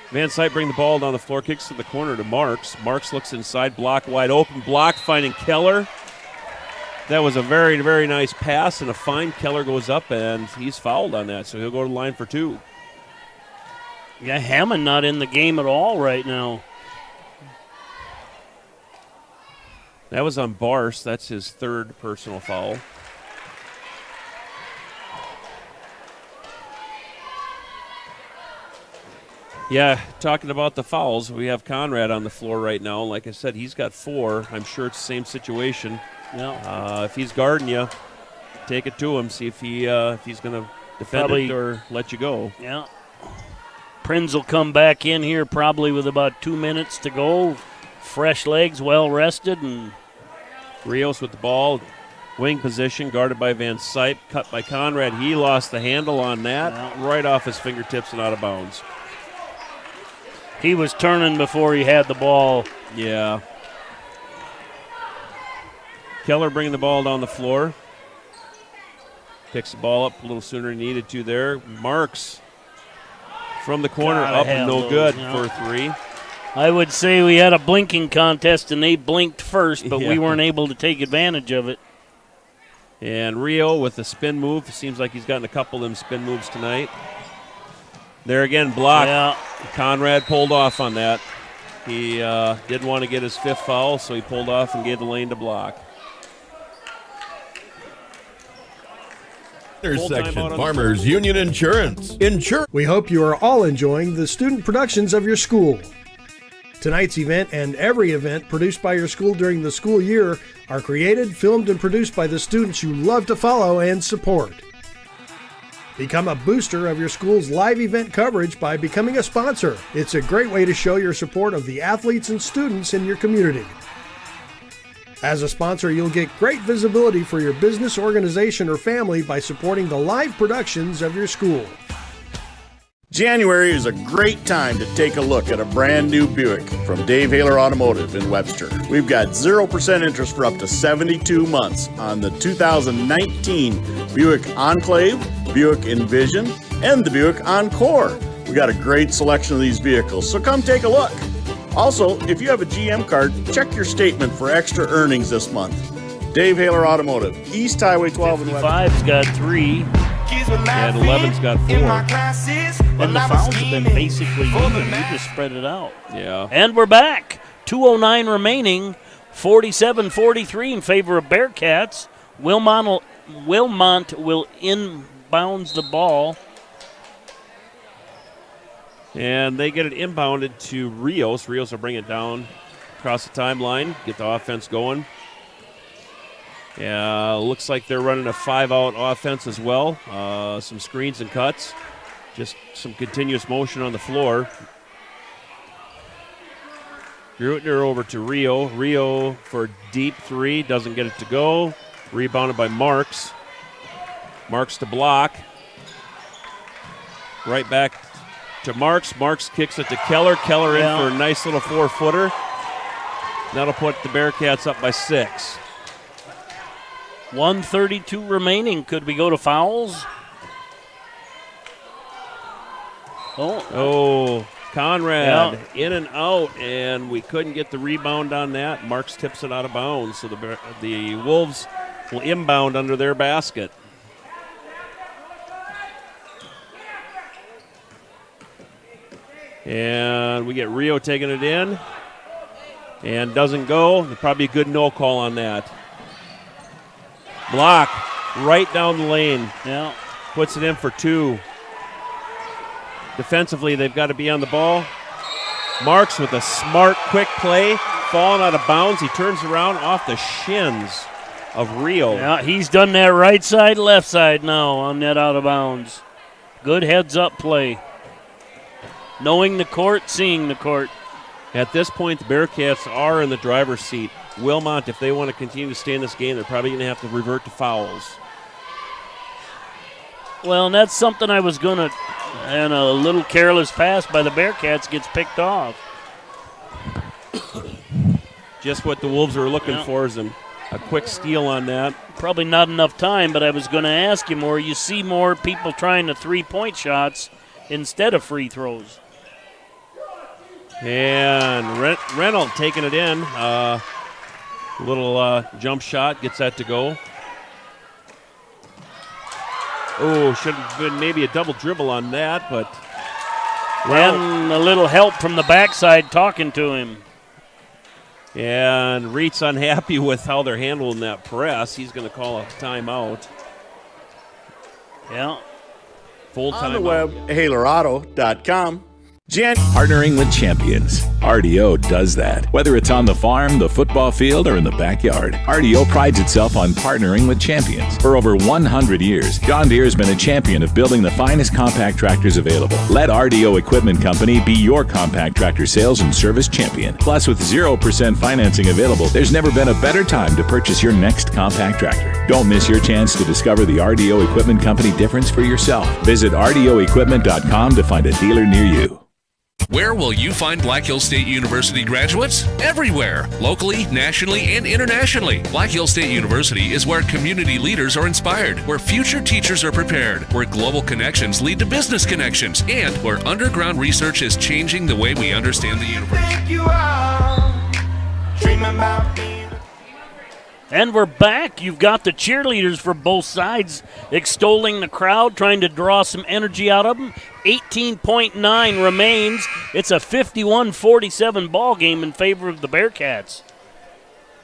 Van Sype bring the ball down the floor, kicks to the corner to Marks. Marks looks inside, block wide open. Block finding Keller. That was a very, very nice pass and a fine. Keller goes up, and he's fouled on that, so he'll go to the line for 2. Yeah, Hammond not in the game at all right now. That was on Bars. That's his 3rd personal foul. Yeah, talking about the fouls, we have Conrad on the floor right now. Like I said, he's got 4. I'm sure it's the same situation. Yeah. If he's guarding you, take it to him. See if he's going to defend it or let you go. Yeah. Prinz will come back in here probably with about 2 minutes to go. Fresh legs, well rested, and Rios with the ball, wing position, guarded by Van Sype, cut by Conrad. He lost the handle on that, right off his fingertips and out of bounds. He was turning before he had the ball. Yeah. Keller bringing the ball down the floor. Picks the ball up a little sooner than he needed to there. Marks from the corner, up and no good for 3. I would say we had a blinking contest, and they blinked first, but we weren't able to take advantage of it. And Rio with the spin move. Seems like he's gotten a couple of them spin moves tonight. There again, block. Yeah. Conrad pulled off on that. He didn't want to get his 5th foul, so he pulled off and gave the lane to block. Intersection Farmers Union Insurance. We hope you are all enjoying the student productions of your school. Tonight's event and every event produced by your school during the school year are created, filmed, and produced by the students you love to follow and support. Become a booster of your school's live event coverage by becoming a sponsor. It's a great way to show your support of the athletes and students in your community. As a sponsor, you'll get great visibility for your business, organization, or family by supporting the live productions of your school. January is a great time to take a look at a brand new Buick from Dave Haler Automotive in Webster. We've got 0% interest for up to 72 months on the 2019 Buick Enclave, Buick Envision, and the Buick Encore. We got a great selection of these vehicles, so come take a look. Also, if you have a GM card, check your statement for extra earnings this month. Dave Haler Automotive, East Highway 12 in Webster. 55's got 3. And 11's got 4. And the fouls have been basically even. You just spread it out. Yeah. And we're back. 2:09 remaining. 47-43 in favor of Bearcats. Wilmont will inbounds the ball. And they get it inbounded to Rios. Rios will bring it down across the timeline, get the offense going. Yeah, looks like they're running a 5-out offense as well. Some screens and cuts. Just some continuous motion on the floor. Grutner over to Rio. Rio for deep 3, doesn't get it to go. Rebounded by Marks. Marks to block. Right back to Marks. Marks kicks it to Keller. Keller in for a nice little 4-footer. That'll put the Bearcats up by 6. 1:32 remaining. Could we go to fouls? Oh, Conrad in and out, and we couldn't get the rebound on that. Marks tips it out of bounds, so the Wolves will inbound under their basket. And we get Rio taking it in, and doesn't go. Probably a good no call on that. Block right down the lane. Yeah. Puts it in for 2. Defensively, they've got to be on the ball. Marks with a smart, quick play, falling out of bounds. He turns around off the shins of Rio. Yeah, he's done that right side, left side now on that out of bounds. Good heads-up play. Knowing the court, seeing the court. At this point, the Bearcats are in the driver's seat. Wilmont, if they want to continue to stay in this game, they're probably going to have to revert to fouls. Well, and that's something I was going to, and a little careless pass by the Bearcats gets picked off. Just what the Wolves are looking for is a quick steal on that. Probably not enough time, but I was going to ask you more. You see more people trying the three-point shots instead of free throws. And Reynolds taking it in. Little jump shot, gets that to go. Oh, should have been maybe a double dribble on that, but. And a little help from the backside talking to him. And Reed's unhappy with how they're handling that press. He's going to call a timeout. Yeah. Full timeout. On the web, HalerAuto.com. Partnering with champions. RDO does that. Whether it's on the farm, the football field, or in the backyard, RDO prides itself on partnering with champions. For over 100 years, John Deere has been a champion of building the finest compact tractors available. Let RDO Equipment Company be your compact tractor sales and service champion. Plus, with 0% financing available, there's never been a better time to purchase your next compact tractor. Don't miss your chance to discover the RDO Equipment Company difference for yourself. Visit RDOequipment.com to find a dealer near you. Where will you find Black Hills State University graduates? Everywhere, locally, nationally, and internationally. Black Hills State University is where community leaders are inspired, where future teachers are prepared, where global connections lead to business connections, and where underground research is changing the way we understand the universe. Thank you all. Dreaming about being. And we're back. You've got the cheerleaders for both sides extolling the crowd, trying to draw some energy out of them. 18.9 remains. It's a 51-47 ball game in favor of the Bearcats.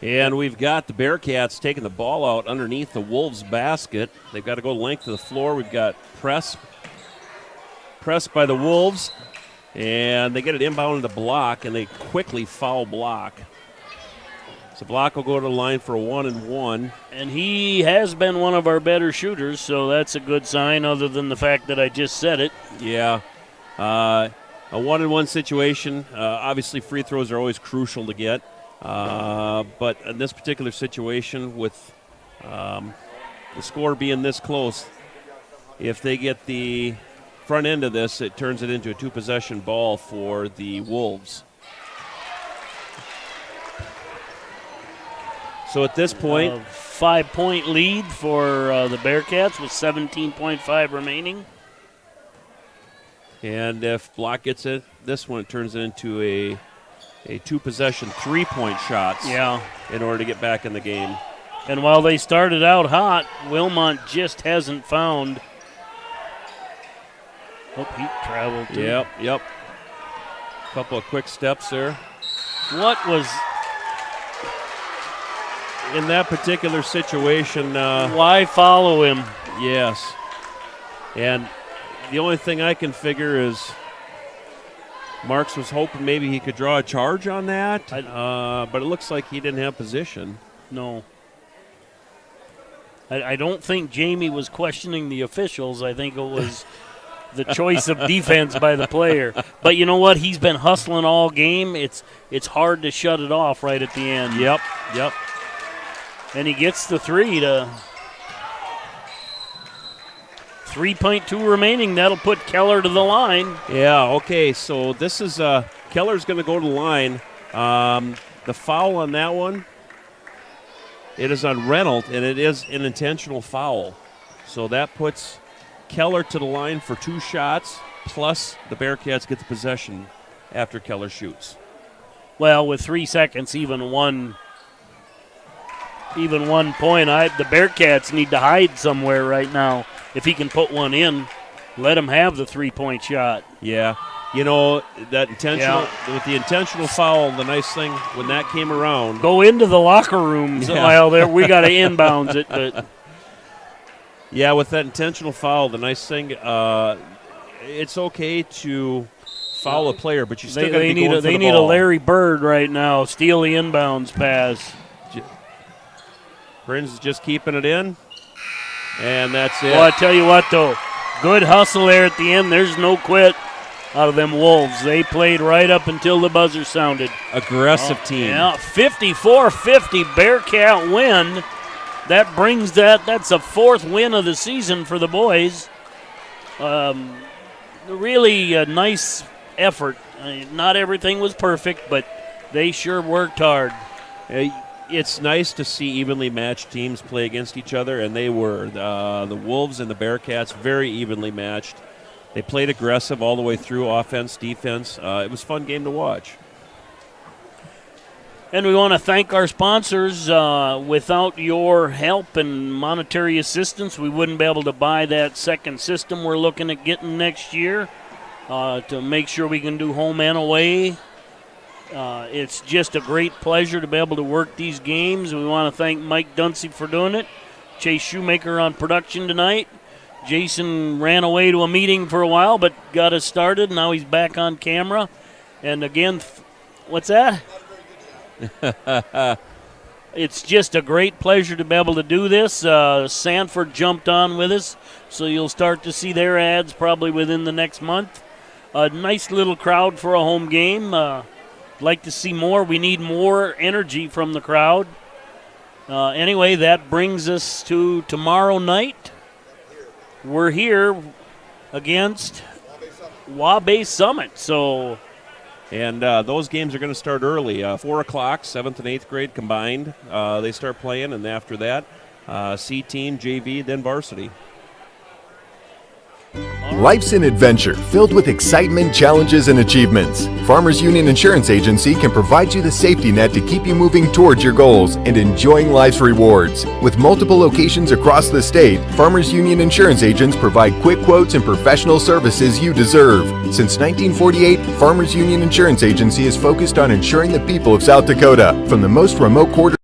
And we've got the Bearcats taking the ball out underneath the Wolves' basket. They've got to go the length of the floor. We've got press by the Wolves, and they get it inbound in the block, and they quickly foul block. So Block will go to the line for a 1-and-1. And he has been one of our better shooters, so that's a good sign other than the fact that I just said it. Yeah. A 1-and-1 situation. Obviously, free throws are always crucial to get. But in this particular situation, with the score being this close, if they get the front end of this, it turns it into a two-possession ball for the Wolves. So at this point, 5-point lead for the Bearcats with 17.5 remaining. And if Block gets it, this one, it turns it into a two-possession three-point shots. Yeah. In order to get back in the game. And while they started out hot, Wilmont just hasn't found. Oh, he traveled too. Yep. Couple of quick steps there. What was in that particular situation? Why follow him? Yes. And the only thing I can figure is Marks was hoping maybe he could draw a charge on that, but it looks like he didn't have position. No. I don't think Jamie was questioning the officials. I think it was the choice of defense by the player. But you know what? He's been hustling all game. It's hard to shut it off right at the end. Yep. And he gets the three to 3.2 remaining. That'll put Keller to the line. Yeah, okay. So this is Keller's going to go to the line. The foul on that one, it is on Reynolds, and it is an intentional foul. So that puts Keller to the line for two shots, plus the Bearcats get the possession after Keller shoots. Well, with 3 seconds, even one point, the Bearcats need to hide somewhere right now. If he can put one in, let him have the 3-point shot. Yeah. You know, that intentional with the intentional foul, the nice thing when that came around. Go into the locker room while we got to inbounds it. But yeah, with that intentional foul, the nice thing, it's okay to foul a player, but you still got to be going for the ball. They need a Larry Bird right now. Steal the inbounds pass. Burns is just keeping it in, and that's it. Well, I tell you what, though, good hustle there at the end. There's no quit. out of them Wolves. They played right up until the buzzer sounded. Aggressive team. Yeah, 54-50 Bearcat win. That brings that's a fourth win of the season for the boys. Really a nice effort. Not everything was perfect, but they sure worked hard. It's nice to see evenly matched teams play against each other, and they were. The Wolves and the Bearcats very evenly matched. They played aggressive all the way through, offense, defense. It was a fun game to watch. And we want to thank our sponsors. Without your help and monetary assistance, we wouldn't be able to buy that second system we're looking at getting next year to make sure we can do home and away. It's just a great pleasure to be able to work these games. We want to thank Mike Dunsey for doing it, Chase Shoemaker on production tonight. Jason ran away to a meeting for a while but got us started. Now he's back on camera. And again, what's that? It's just a great pleasure to be able to do this. Sanford jumped on with us, so you'll start to see their ads probably within the next month. A nice little crowd for a home game. Like to see more. We need more energy from the crowd. Anyway, that brings us to tomorrow night. We're here against Wabash Summit. And those games are going to start early. 4 o'clock, 7th and 8th grade combined. They start playing, and after that, C team, JV, then varsity. Life's an adventure filled with excitement, challenges, and achievements. Farmers Union Insurance Agency can provide you the safety net to keep you moving towards your goals and enjoying life's rewards. With multiple locations across the state, Farmers Union Insurance agents provide quick quotes and professional services you deserve. Since 1948, Farmers Union Insurance Agency is focused on insuring the people of South Dakota from the most remote quarters.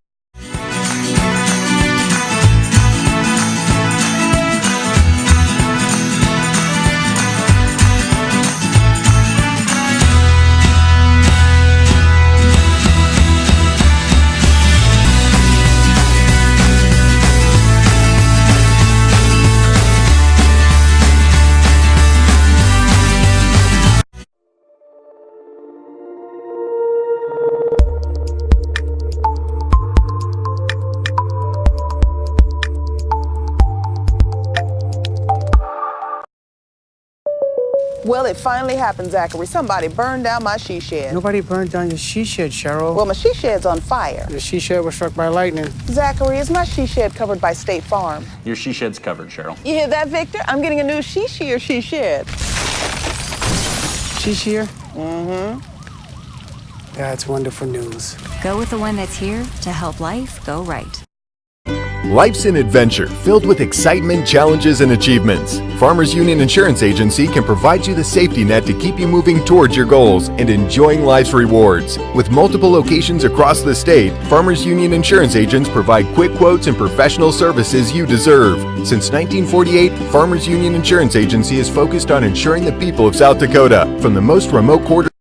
Well, it finally happened, Zachary. Somebody burned down my she shed. Nobody burned down your she shed, Cheryl. Well, my she shed's on fire. The she shed was struck by lightning. Zachary, is my she shed covered by State Farm? Your she shed's covered, Cheryl. You hear that, Victor? I'm getting a new she shed. She shed? Mm-hmm. That's wonderful news. Go with the one that's here to help life go right. Life's an adventure filled with excitement, challenges, and achievements. Farmers Union Insurance Agency can provide you the safety net to keep you moving towards your goals and enjoying life's rewards. With multiple locations across the state, Farmers Union Insurance agents provide quick quotes and professional services you deserve. Since 1948, Farmers Union Insurance Agency is focused on insuring the people of South Dakota from the most remote quarters.